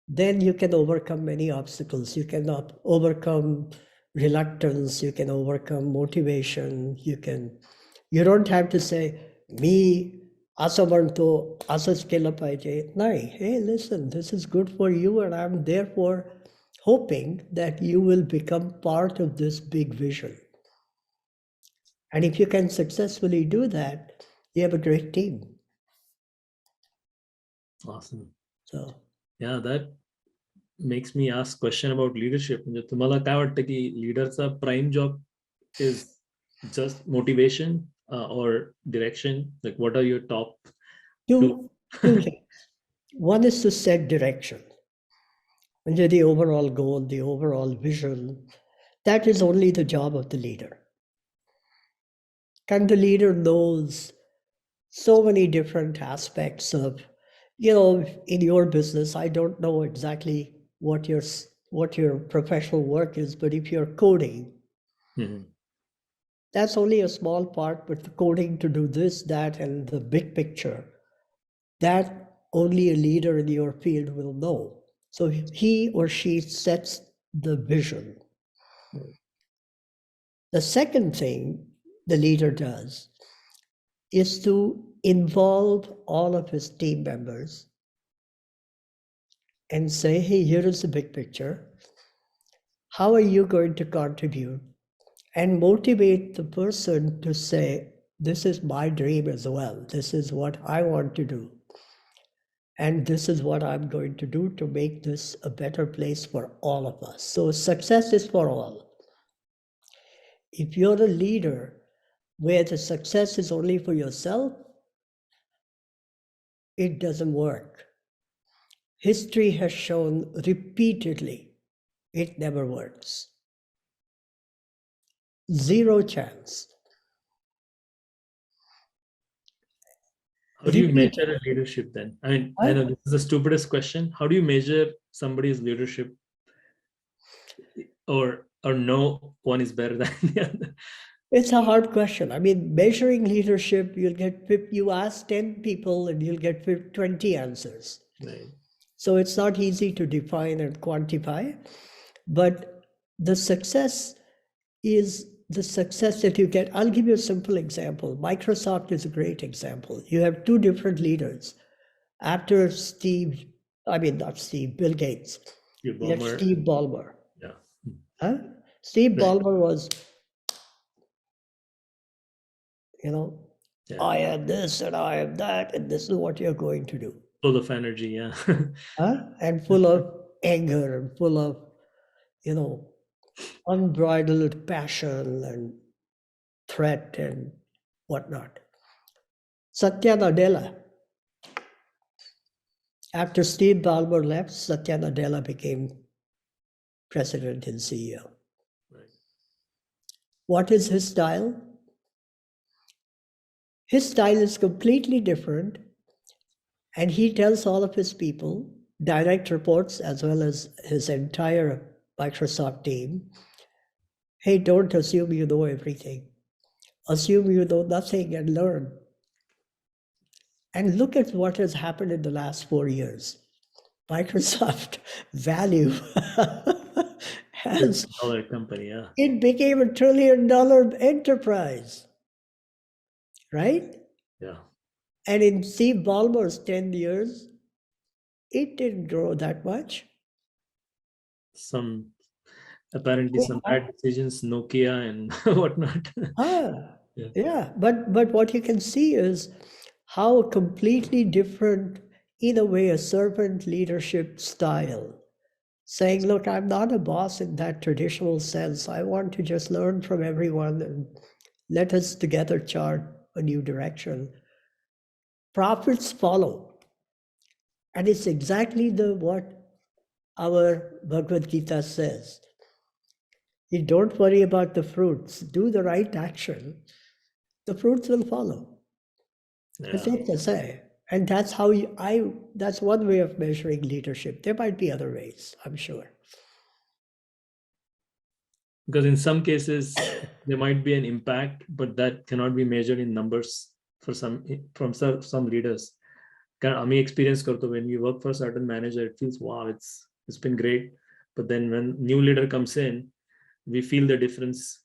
then you can overcome many obstacles. You can overcome reluctance, you can overcome motivation, you don't have to say, मी असं म्हणतो, असंच केलं पाहिजे. नाही, hey, listen, this is good for you, and I'm therefore hoping that you will become part of this big vision. And if you can successfully do that, you have a great team. Awesome. So yeah, that makes me ask question about leadership. म्हणजे तुम्हाला काय वाटतं की लीडरचा prime job is just motivation or direction? Like, what are your top two things. One is to set direction. Under the overall goal, the overall vision, that is only the job of the leader. And the leader knows so many different aspects of, in your business, I don't know exactly what your professional work is, but if you're coding, that's only a small part, but the coding to do this, that, and the big picture, that only a leader in your field will know. So he or she sets the vision. The second thing the leader does is to involve all of his team members and say, hey, here is the big picture. How are you going to contribute? And motivate the person to say, this is my dream as well. This is what I want to do. And this is what I'm going to do to make this a better place for all of us. So success is for all. If you're a leader where the success is only for yourself, it doesn't work. History has shown repeatedly it never works. Zero chance. How do you Repeat. measure a leadership then? I mean, Huh? I know this is the stupidest question. How do you measure somebody's leadership, or no one is better than the other? It's a hard question. I mean, measuring leadership, you ask 10 people and you'll get 20 answers. Right. So it's not easy to define and quantify, but the success is the success that you get. I'll give you a simple example. Microsoft is a great example. You have two different leaders. After Bill Gates, You you had Ballmer. Steve Ballmer. Yeah. Huh? Steve Right. Ballmer was, Yeah. I am this and I am that, and this is what you're going to do. Full of energy, yeah. And full of anger and full of, unbridled passion and threat and whatnot. Satya Nadella. After Steve Ballmer left, Satya Nadella became president and CEO. Right. What is his style? His style is completely different, and he tells all of his people, direct reports as well as his entire Microsoft team, hey, don't assume you know everything. Assume you know nothing and learn. And look at what has happened in the last 4 years. Microsoft value has, $1 company, yeah. it became $1 trillion enterprise, right? Yeah. And in Steve Ballmer's 10 years, it didn't grow that much. Apparently some bad decisions, Nokia and whatnot. Yeah. But what you can see is how a completely different, in a way, a servant leadership style, saying, look, I'm not a boss in that traditional sense. I want to just learn from everyone and let us together chart a new direction. Profits follow. And it's exactly what our Bhagavad Gita says. You don't worry about the fruits. Do the right action. The fruits will follow. That's it to say. And that's how that's one way of measuring leadership. There might be other ways, I'm sure. Because in some cases there might be an impact, but that cannot be measured in numbers from some leaders. I experience when we work for a certain manager, it feels wow, it's been great. But then when new leader comes in, we feel the difference.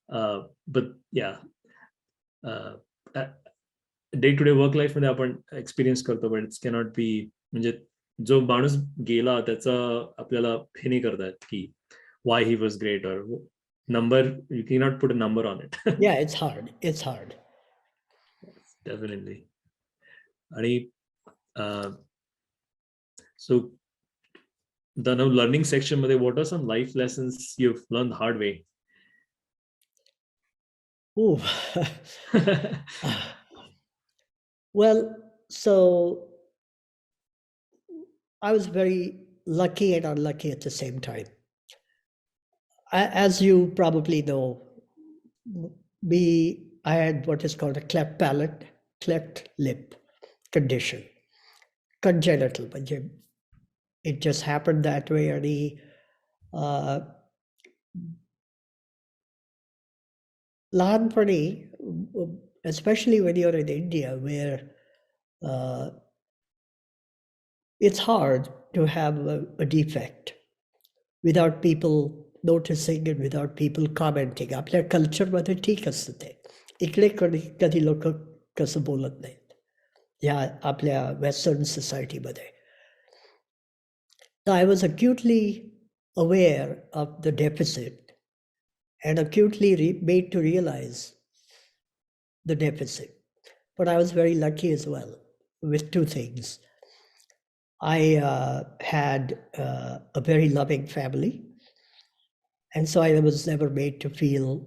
But yeah, day to day work life मध्ये आपण experience करतो, but it's cannot be, म्हणजे जो माणूस गेला त्याचा आपल्याला हे नाही करतात की why he was great or number, you cannot put a number on it. Yeah, it's hard. Definitely. आणि so the now learning section मध्ये what are some life lessons you've learned hard way? Well, so I was very lucky and unlucky at the same time. As you probably know, I had what is called a cleft palate, cleft lip condition, congenital. But it just happened that way. And लहानपणी, especially when you're in India, where it's hard to have a defect without people noticing and without people commenting. आपल्या कल्चरमध्ये ठीक असतं ते. इकडे कधी लोक कसं बोलत नाहीत ह्या आपल्या वेस्टर्न सोसायटीमध्ये. So I was acutely aware of the deficit and acutely made to realize the deficit. But I was very lucky as well with two things. I had a very loving family, and so I was never made to feel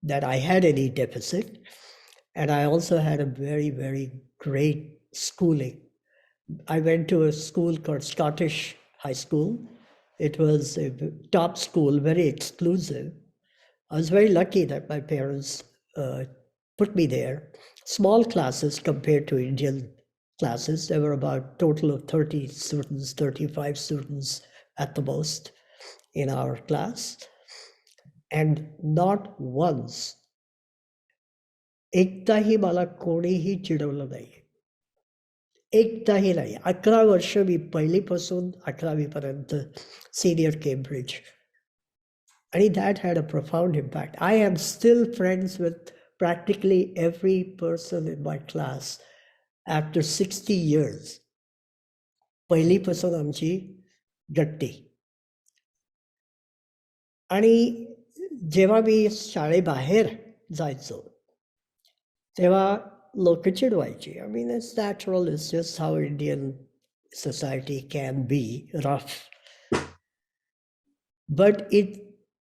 that I had any deficit. And I also had a very, very great schooling. I went to a school called Scottish High School. It was a top school, very exclusive. I was very lucky that my parents put me there. Small classes compared to Indian classes. There were about total of 30 students, 35 students at the most in our class. And not once एकदाही मला कोणीही चिडवलं नाही. एकदाही नाही. 11 वर्ष मी पहिलीपासून 11वी पर्यंत senior Cambridge. And that had a profound impact. I am still friends with practically every person in my class after 60 years. पहिलीपासून आमची गट्टी. आणि जेव्हा मी शाळेबाहेर जायचो तेव्हा लोक चिडवायची. I mean, it's natural. It's just how Indian society can be rough. But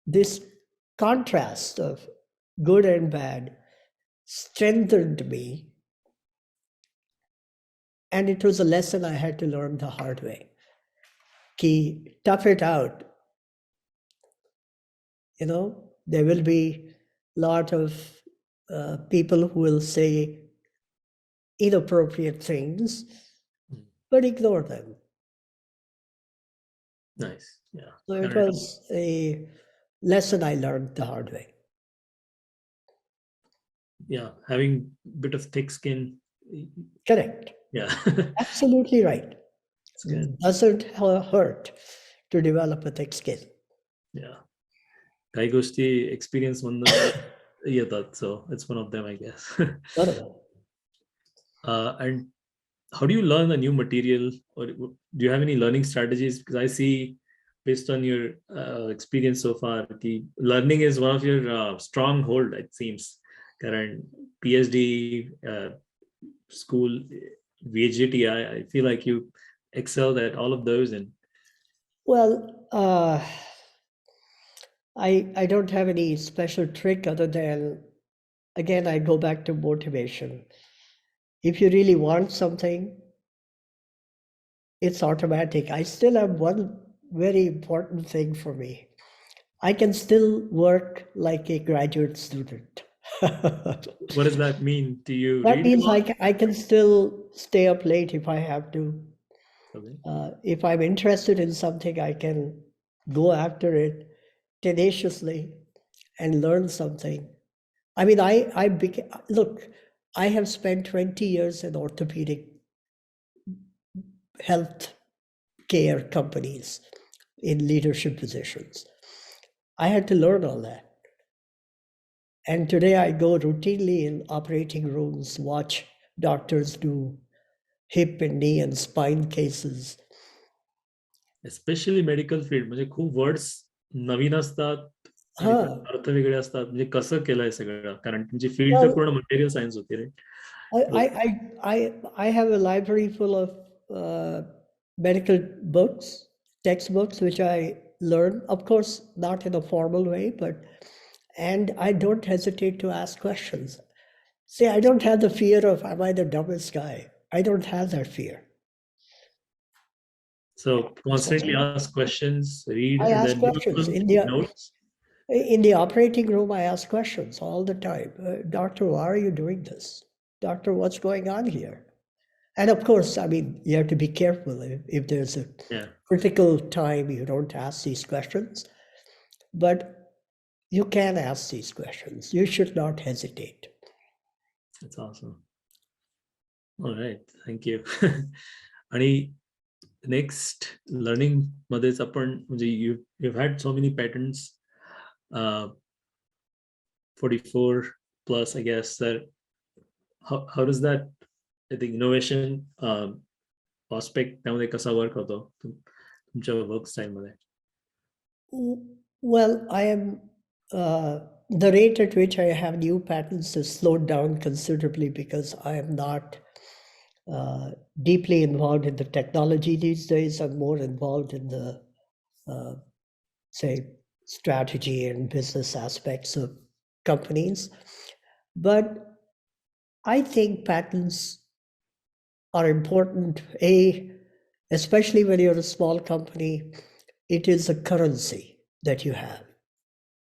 this contrast of good and bad strengthened me. And it was a lesson I had to learn the hard way. Ki tough it out. You know, there will be a lot of people who will say inappropriate things, but ignore them. Nice. Yeah. So it was a lesson I learned the hard way. Yeah. Having a bit of thick skin. Correct. Yeah. Absolutely right. It's good. It doesn't hurt to develop a thick skin. Yeah. काही गोष्टी experience मधून येतात, so it's one of them, I guess. Barabar. And how do you learn a new material, or do you have any learning strategies? Because I see, based on your experience so far, the learning is one of your stronghold, it seems. Current PhD, school, VGTI, I feel like you excelled at all of those. And Well, I don't have any special trick other than, again, I go back to motivation. If you really want something, it's automatic. I still have one very important thing for me. I can still work like a graduate student. what does that mean to you? That Read means a lot? I can still stay up late if I have to. Okay. If I'm interested in something, I can go after it tenaciously and learn something. I mean, look, I have spent 20 years in orthopedic health care companies in leadership positions. I had to learn all that. And today I go routinely in operating rooms, watch doctors do hip and knee and spine cases. Especially medical field, म्हणजे खूप words नवीन असतात आणि Huh. त्याचे अर्थ वेगळे असतात. म्हणजे कसं केलंय सगळं, कारण तुमची फील्ड तर Well, पूर्ण मटेरियल सायन्स होती, right? I have a library full of medical books, textbooks, which I learn, of course, not in a formal way, and I don't hesitate to ask questions. See, I don't have the fear of, am I the dumbest guy? I don't have that fear. So constantly ask questions, read, I and ask then questions. notes. In the operating room, I ask questions all the time. Doctor, why are you doing this? Doctor, what's going on here? And of course, I mean, you have to be careful. If there's a Yeah. critical time, you don't ask these questions. But you can ask these questions. You should not hesitate. That's awesome. All right, thank you. आणि next learning मध्येच आपण म्हणजे you've had so many patents, 44 plus, I guess. That how does that, I think, innovation aspect त्यामध्ये कसा work होतो तुमच्या work style मध्ये? Well, the rate at which I have new patents has slowed down considerably because I am not deeply involved in the technology these days. I'm more involved in the, say, strategy and business aspects of companies. But I think patents are important, especially when you're a small company. It is a currency that you have.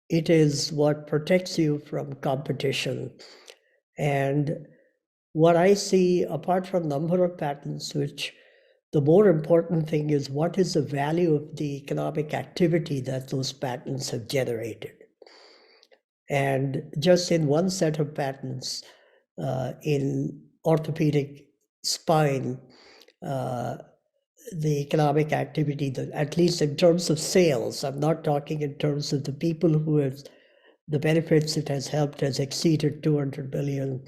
It is what protects you from competition. And what I see, apart from number of patents, which the more important thing is what is the value of the economic activity that those patents have generated. And just in one set of patents, in orthopedic spine, the economic activity, at least in terms of sales, I'm not talking in terms of the people who have, the benefits it has helped has exceeded 200 billion.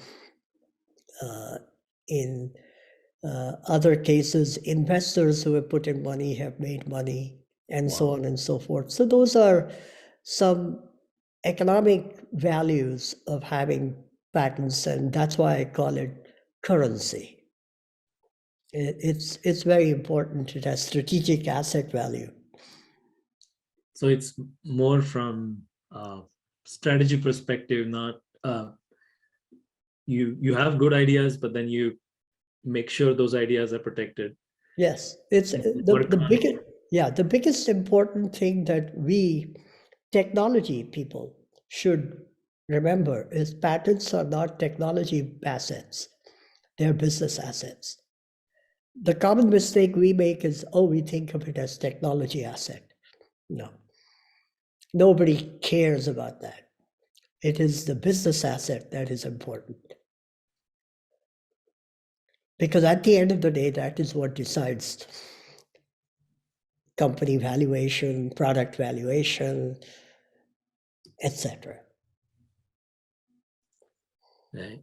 In other cases, investors who have put in money have made money, and so on and so forth. So those are some economic values of having patents, and that's why I call it currency. It's very important. It has strategic asset value. So it's more from strategy perspective, not you have good ideas, but then you make sure those ideas are protected. Yes, it's the biggest important thing that we technology people should remember is patents are not technology assets, they're business assets. The common mistake we make is, we think of it as technology asset. No, nobody cares about that. It is the business asset that is important. Because at the end of the day, that is what decides company valuation, product valuation, etc. Right.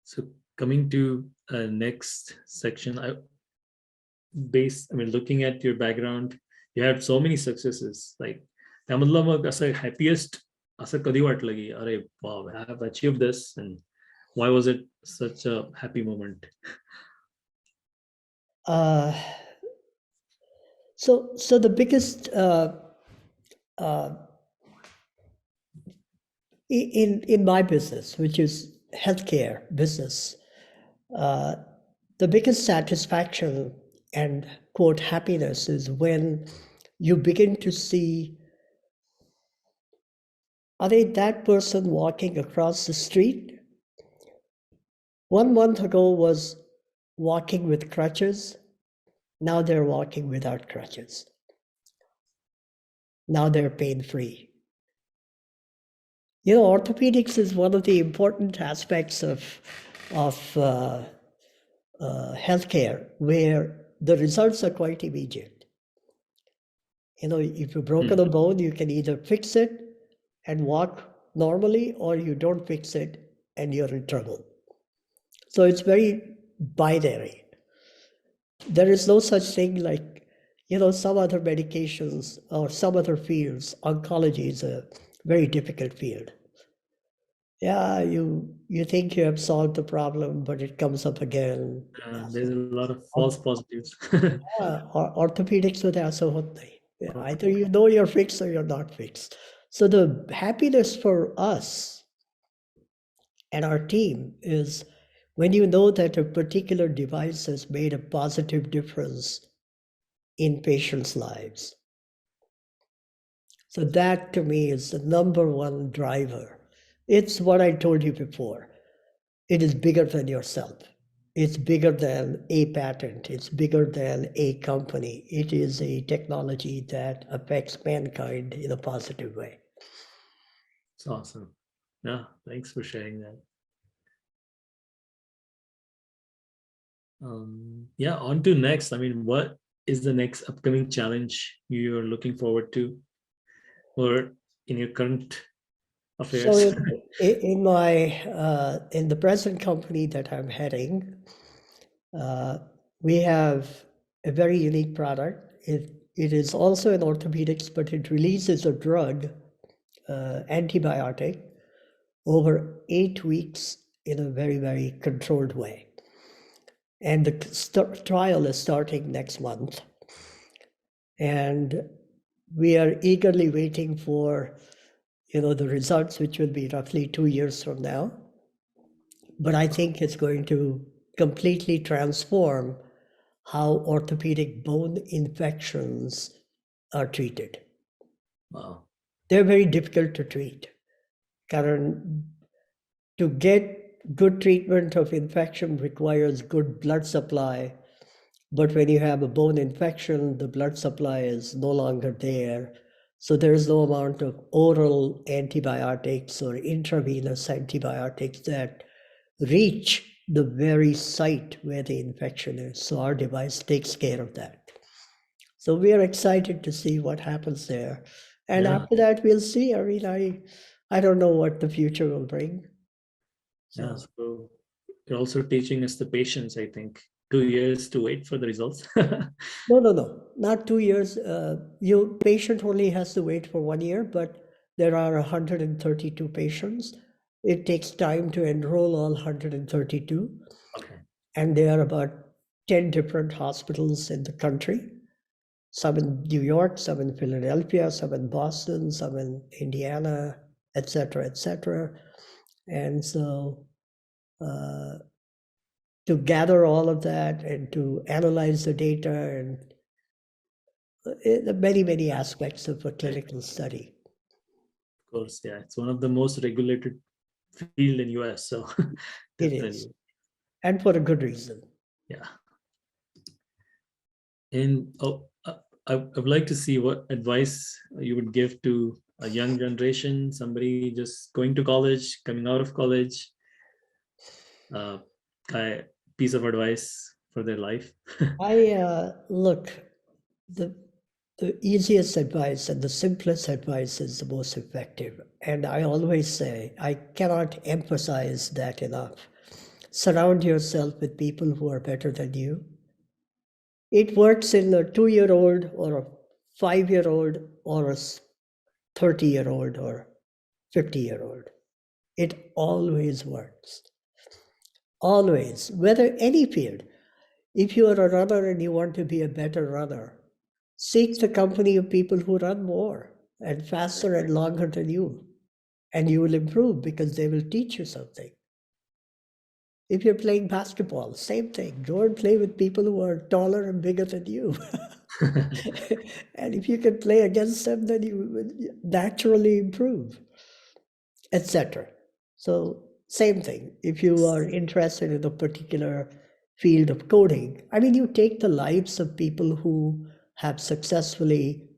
So coming to next section, looking at your background, you had so many successes. Like, त्यामधलं मग असं happiest असं कधी वाटलं की अरे wow, I have achieved this, and why was it such a happy moment? So the biggest in my business, which is healthcare business, the biggest satisfaction and quote happiness is when you begin to see, are they that person walking across the street 1 month ago was walking with crutches, now they're walking without crutches, now they're pain-free. Orthopedics is one of the important aspects of healthcare where the results are quite immediate. If you've broken a bone, you can either fix it and walk normally, or you don't fix it and you're in trouble. So it's very binary. There is no such thing like, some other medications or some other fields. Oncology is a very difficult field. Yeah, you think you have solved the problem, but it comes up again. There's a lot of false positives. Orthopedics with ऐसा होता नहीं. Either you're fixed or you're not fixed. So the happiness for us and our team is when you know that a particular device has made a positive difference in patients' lives. So that to me is the number one driver. It's what I told you before. It is bigger than yourself. It's bigger than a patent. It's bigger than a company. It is a technology that affects mankind in a positive way. It's awesome. Yeah, thanks for sharing that. On to next. What is the next upcoming challenge you're looking forward to, or in your current affairs? So in the present company that I'm heading, we have a very unique product. It is also in orthopedics, but it releases a drug, antibiotic, over 8 weeks in a very, very controlled way. And the trial is starting next month. And we are eagerly waiting for, the results, which will be roughly 2 years from now. But I think it's going to completely transform how orthopedic bone infections are treated. Wow. They're very difficult to treat. Karan, to get good treatment of infection requires good blood supply. But when you have a bone infection, the blood supply is no longer there. So there is no amount of oral antibiotics or intravenous antibiotics that reach the very site where the infection is. So our device takes care of that. So we are excited to see what happens there. And Yeah. after that, we'll see. I mean, I don't know what the future will bring. Yeah. So you're also teaching us the patience, I think. 2 years to wait for the results. No, not 2 years. Your patient only has to wait for 1 year, but there are 132 patients. It takes time to enroll all 132. Okay. And there are about 10 different hospitals in the country. Some in New York, some in Philadelphia, some in Boston, some in Indiana, et cetera, et cetera. And so to gather all of that and to analyze the data and many aspects of a clinical study. Of course, yeah. It's one of the most regulated field in US. So It definitely. is. And for a good reason. Yeah. And I would like to see what advice you would give to a young generation, somebody just going to college, coming out of college, piece of advice for their life. Look, the easiest advice and the simplest advice is the most effective. And I always say, I cannot emphasize that enough. Surround yourself with people who are better than you. It works in a 2-year-old or a 5-year-old or a 30-year-old or 50-year-old. It always works. Always, whether any field. If you are a runner and you want to be a better runner, seek the company of people who run more and faster and longer than you, and you will improve because they will teach you something. If you're playing basketball, same thing. Go and play with people who are taller and bigger than you. And if you can play against them, then you will naturally improve, etc. So same thing. If you are interested in a particular field of coding, I mean, you take the lives of people who have successfully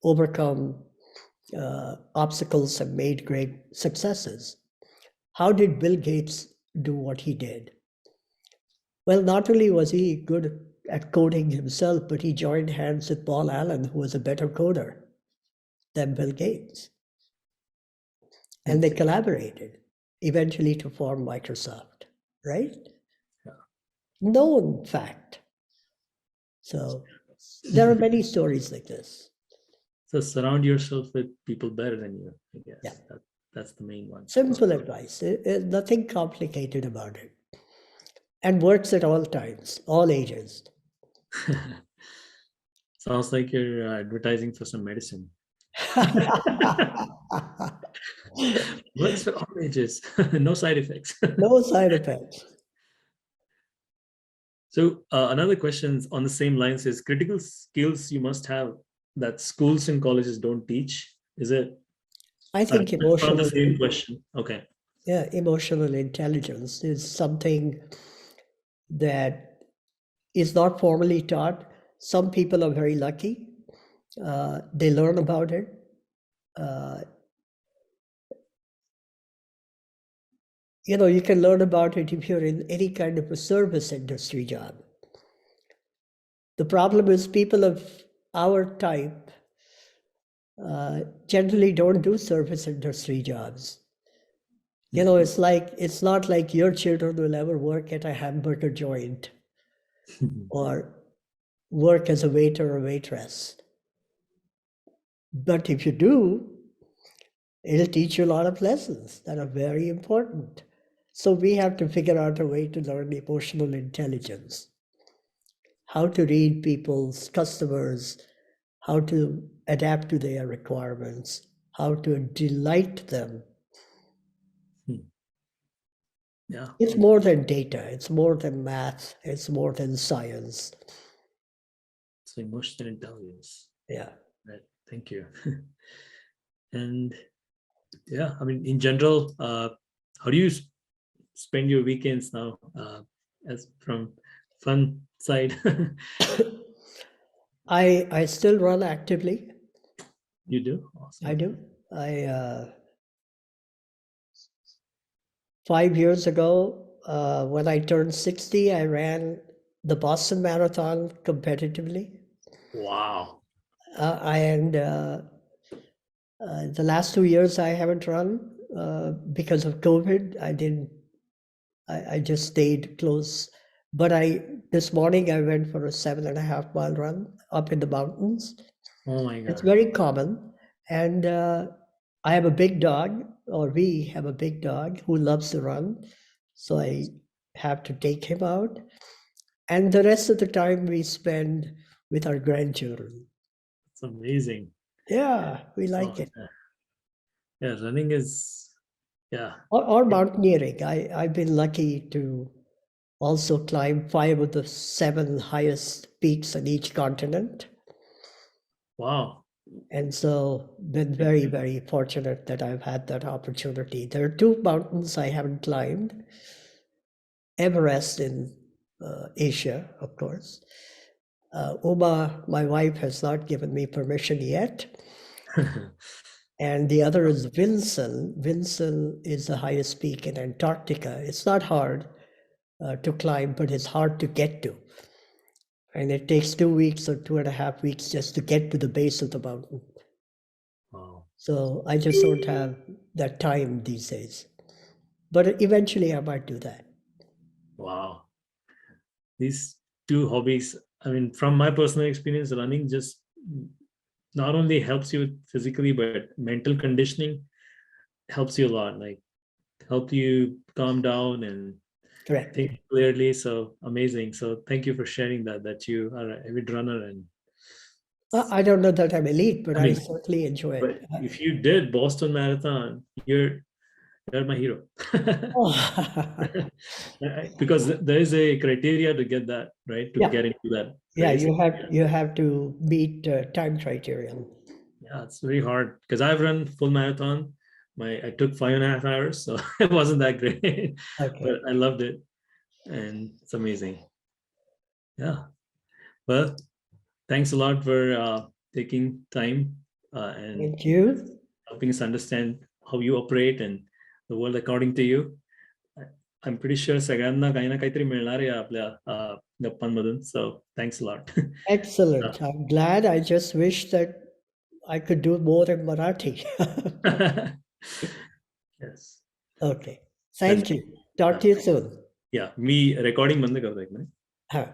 overcome obstacles and made great successes. How did Bill Gates do what he did? Well, not only was he good at coding himself, but he joined hands with Paul Allen, who was a better coder than Bill Gates. And they collaborated eventually to form Microsoft, right? Yeah. Known fact. So there are many stories like this. So surround yourself with people better than you, I guess. Yeah. That's the main one. Simple advice. Nothing complicated about it. And works at all times, all ages. Sounds like you're advertising for some medicine. Works for all ages. No side effects. No side effects. So another question on the same lines is critical skills you must have that schools and colleges don't teach. Is it? I think emotional. The same question. Okay. Yeah, emotional intelligence is something that is not formally taught. Some people are very lucky. They learn about it. You can learn about it if you're in any kind of a service industry job. The problem is people of our type generally don't do service industry jobs. It's not like your children will ever work at a hamburger joint or work as a waiter or waitress. But if you do, it'll teach you a lot of lessons that are very important. So we have to figure out a way to learn emotional intelligence, how to read people's customers, how to adapt to their requirements, how to delight them. Yeah. It's more than data, it's more than math, it's more than science. So emotional intelligence. Yeah. Right. Thank you. And yeah, I mean, in general, how do you spend your weekends now, as from fun side? I still run actively. You do? Awesome. I do. 5 years ago, when I turned 60, I ran the Boston Marathon competitively. Wow. And the last 2 years I haven't run because of COVID. I just stayed close. But this morning I went for a 7.5 mile run up in the mountains. Oh my It's God. very common. And I have a big dog, or we have a big dog who loves to run. So I have to take him out. And the rest of the time we spend with our grandchildren. It's amazing. Yeah, we like Oh, it. yeah, running is, yeah. Or mountaineering. I've been lucky to also climb 5 of the 7 highest peaks on each continent. Wow. And so been very, very fortunate that I've had that opportunity. There are 2 mountains I haven't climbed. Everest in Asia, of course. Uma, my wife, has not given me permission yet. And the other is Vinson. Vinson is the highest peak in Antarctica. It's not hard to climb, but it's hard to get to. And it takes 2 weeks or 2.5 weeks just to get to the base of the mountain. Wow. So I just don't have that time these days. But eventually I might do that. Wow. These 2 hobbies, I mean, from my personal experience, running just not only helps you physically, but mental conditioning helps you a lot. Like, help you calm down and Correct. think clearly. So amazing. So thank you for sharing that you are an avid runner. And I don't know that I'm elite, but I I mean, certainly enjoy but it. if you did Boston Marathon, you're my hero. Oh. Because there is a criteria to get that, right? To Yeah. get into that Yeah, race. you have to meet time criterion. Yeah, it's very hard because I've run full marathon. I took 5.5 hours, so it wasn't that great, Okay. but I loved it, and it's amazing. Yeah. Well, thanks a lot for taking time and Thank you. helping us understand how you operate and the world according to you. I'm pretty sure सगळ्यांना काही ना काहीतरी मिळणार आहे आपल्या गप्पांमधून. So thanks a lot. Excellent. I'm glad. I just wish that I could do more in Marathi. Yes. Okay. Thank you. Talk to you soon. Yeah, me recording बंद करतो एक minute. हाँ.